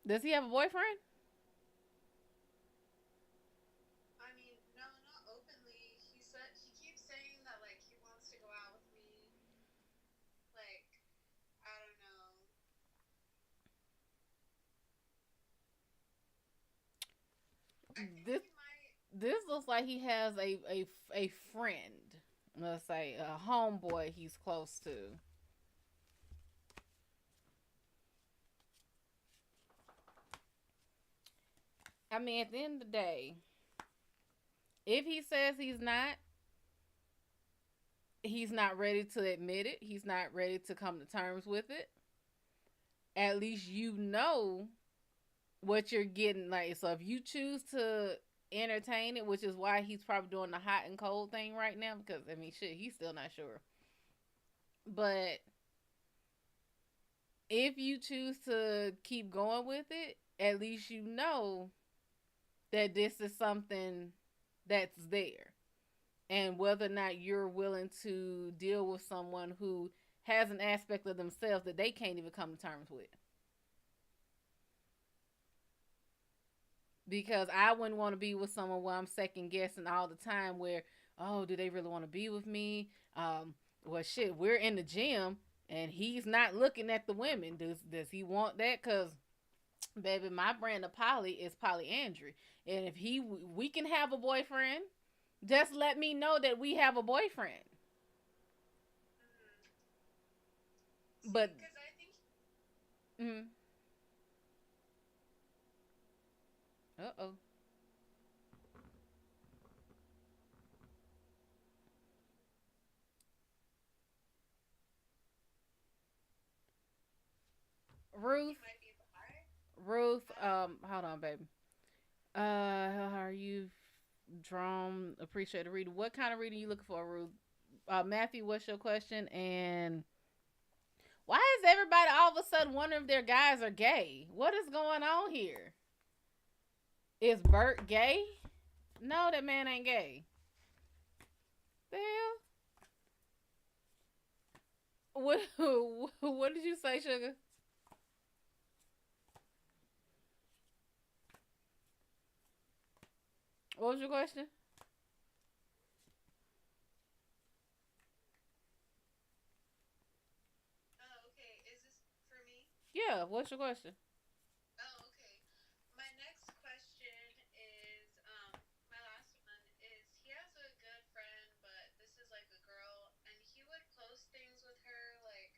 Does he have a boyfriend? I mean, no, not openly. He keeps saying that like he wants to go out with me. Like, I don't know. I think This he might. this looks like he has a friend. Let's say a homeboy he's close to. I mean, at the end of the day, if he says he's not ready to admit it. He's not ready to come to terms with it. At least you know what you're getting. Like, so if you choose to entertain it, which is why he's probably doing the hot and cold thing right now, because I mean, shit, he's still not sure. But if you choose to keep going with it, at least you know that this is something that's there. And whether or not you're willing to deal with someone who has an aspect of themselves that they can't even come to terms with. Because I wouldn't want to be with someone where I'm second guessing all the time. Where, oh, do they really want to be with me? Well, shit, we're in the gym and he's not looking at the women. Does he want that? Cause baby, my brand of poly is polyandry, and if we can have a boyfriend, just let me know that we have a boyfriend. Mm-hmm. But See, because I think mm, uh-oh. he Ruth, might be bi. Ruth, I don't. hold on, baby. Are you drawn? Appreciate the reading. What kind of reading you looking for, Ruth? Matthew, what's your question? And Why is everybody all of a sudden wondering if their guys are gay? What is going on here? Is Bert gay? No, that man ain't gay. The hell? What? What did you say, Sugar? What was your question? Oh, okay. Is this for me? Yeah. What's your question? Oh, okay. My next question is my last one is he has a good friend, but this is like a girl, and he would post things with her like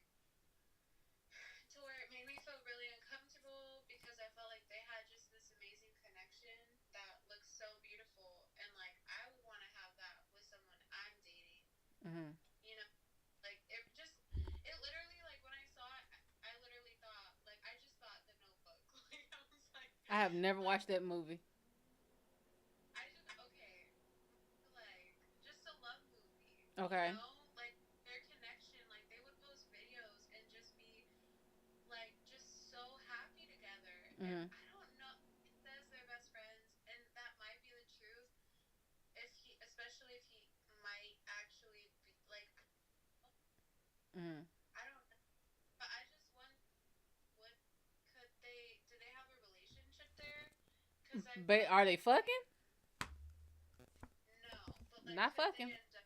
to where it made me feel really uncomfortable because I felt like they had just this amazing connection that looks so beautiful, and like I would want to have that with someone I'm dating. Hmm. You know, like it literally like when I saw it, I literally thought like I just thought the Notebook. Like I was I have never like watched that movie. I just okay, like just a love movie, you Okay. know? Like their connection, like they would post videos and just be like just so happy together. And Hmm. I don't know, it says they're best friends and that might be the truth if he especially if he might actually be like Hmm. I don't know. But I just want would could they do they have a relationship there? Cuz I feel But like are they fucking? no, but like Not could they fucking. end up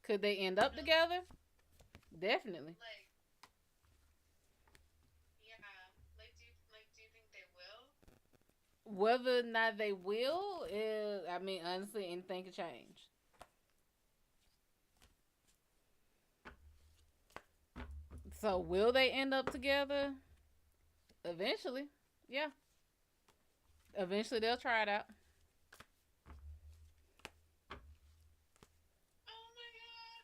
Could they end you up know together? Definitely. like yeah, like do you think they will? Whether or not they will is, I mean, honestly, anything could change. So, will they end up together? Eventually. Yeah. Eventually, they'll try it out. Oh my god.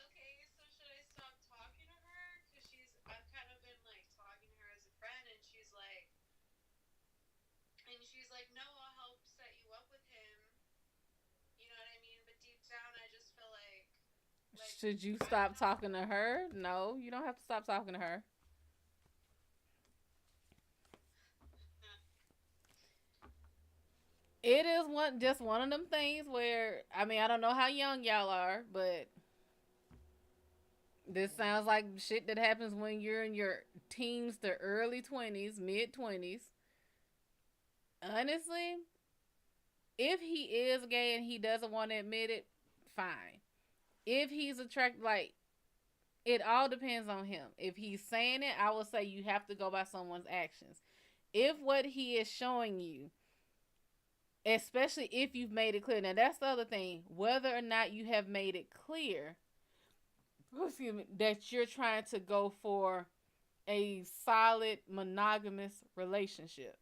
Okay, so should I stop talking to her? Cause I've kind of been like talking to her as a friend, and she's like, no, I'll help set you up with him. You know what I mean? But deep down, I just feel like Should you I don't stop know. talking to her? No, you don't have to stop talking to her. It is just one of them things where, I mean, I don't know how young y'all are, but this sounds like shit that happens when you're in your teens to early 20s, mid 20s. Honestly, if he is gay and he doesn't want to admit it, fine. If he's attracted, like, it all depends on him. If he's saying it, I will say you have to go by someone's actions. If what he is showing you, especially if you've made it clear, now that's the other thing, whether or not you have made it clear, excuse me, that you're trying to go for a solid monogamous relationship.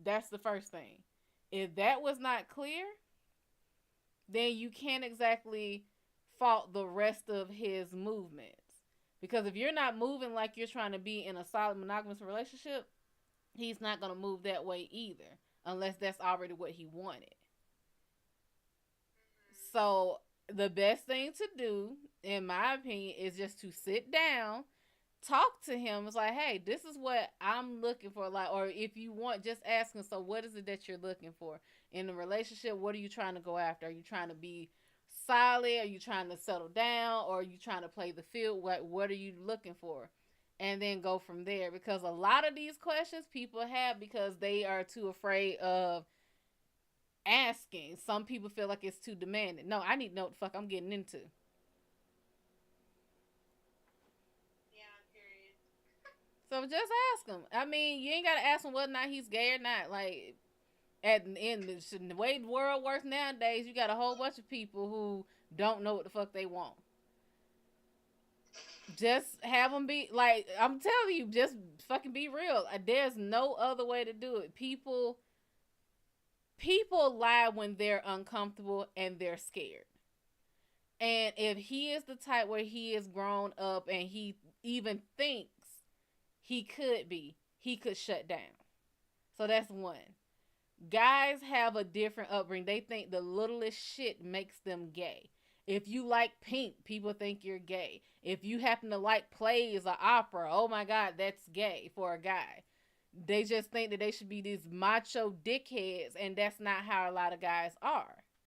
That's the first thing. If that was not clear, then you can't exactly fault the rest of his movements. Because if you're not moving like you're trying to be in a solid monogamous relationship, he's not going to move that way either, unless that's already what he wanted. Mm-hmm. So, the best thing to do, in my opinion, is just to sit down, talk to him. It's like, hey, this is what I'm looking for. Like, or if you want, just ask him, so what is it that you're looking for in the relationship? What are you trying to go after? Are you trying to be solid? Are you trying to settle down? Or are you trying to play the field? What are you looking for? And then go from there. Because a lot of these questions people have because they are too afraid of asking. Some people feel like it's too demanding. No, I need to know what the fuck I'm getting into. Yeah, period. So just ask him. I mean, you ain't gotta ask him whether or not he's gay or not. Like, at the end, the way the world works nowadays, you got a whole bunch of people who don't know what the fuck they want. Just have them be like, I'm telling you, just fucking be real. There's no other way to do it. People lie when they're uncomfortable and they're scared. And if he is the type where he is grown up and he even thinks he could be, he could shut down. So that's one. Guys have a different upbringing. They think the littlest shit makes them gay. If you like Pink, people think you're gay. If you happen to like plays or opera, oh my God, that's gay for a guy. They just think that they should be these macho dickheads, and that's not how a lot of guys are.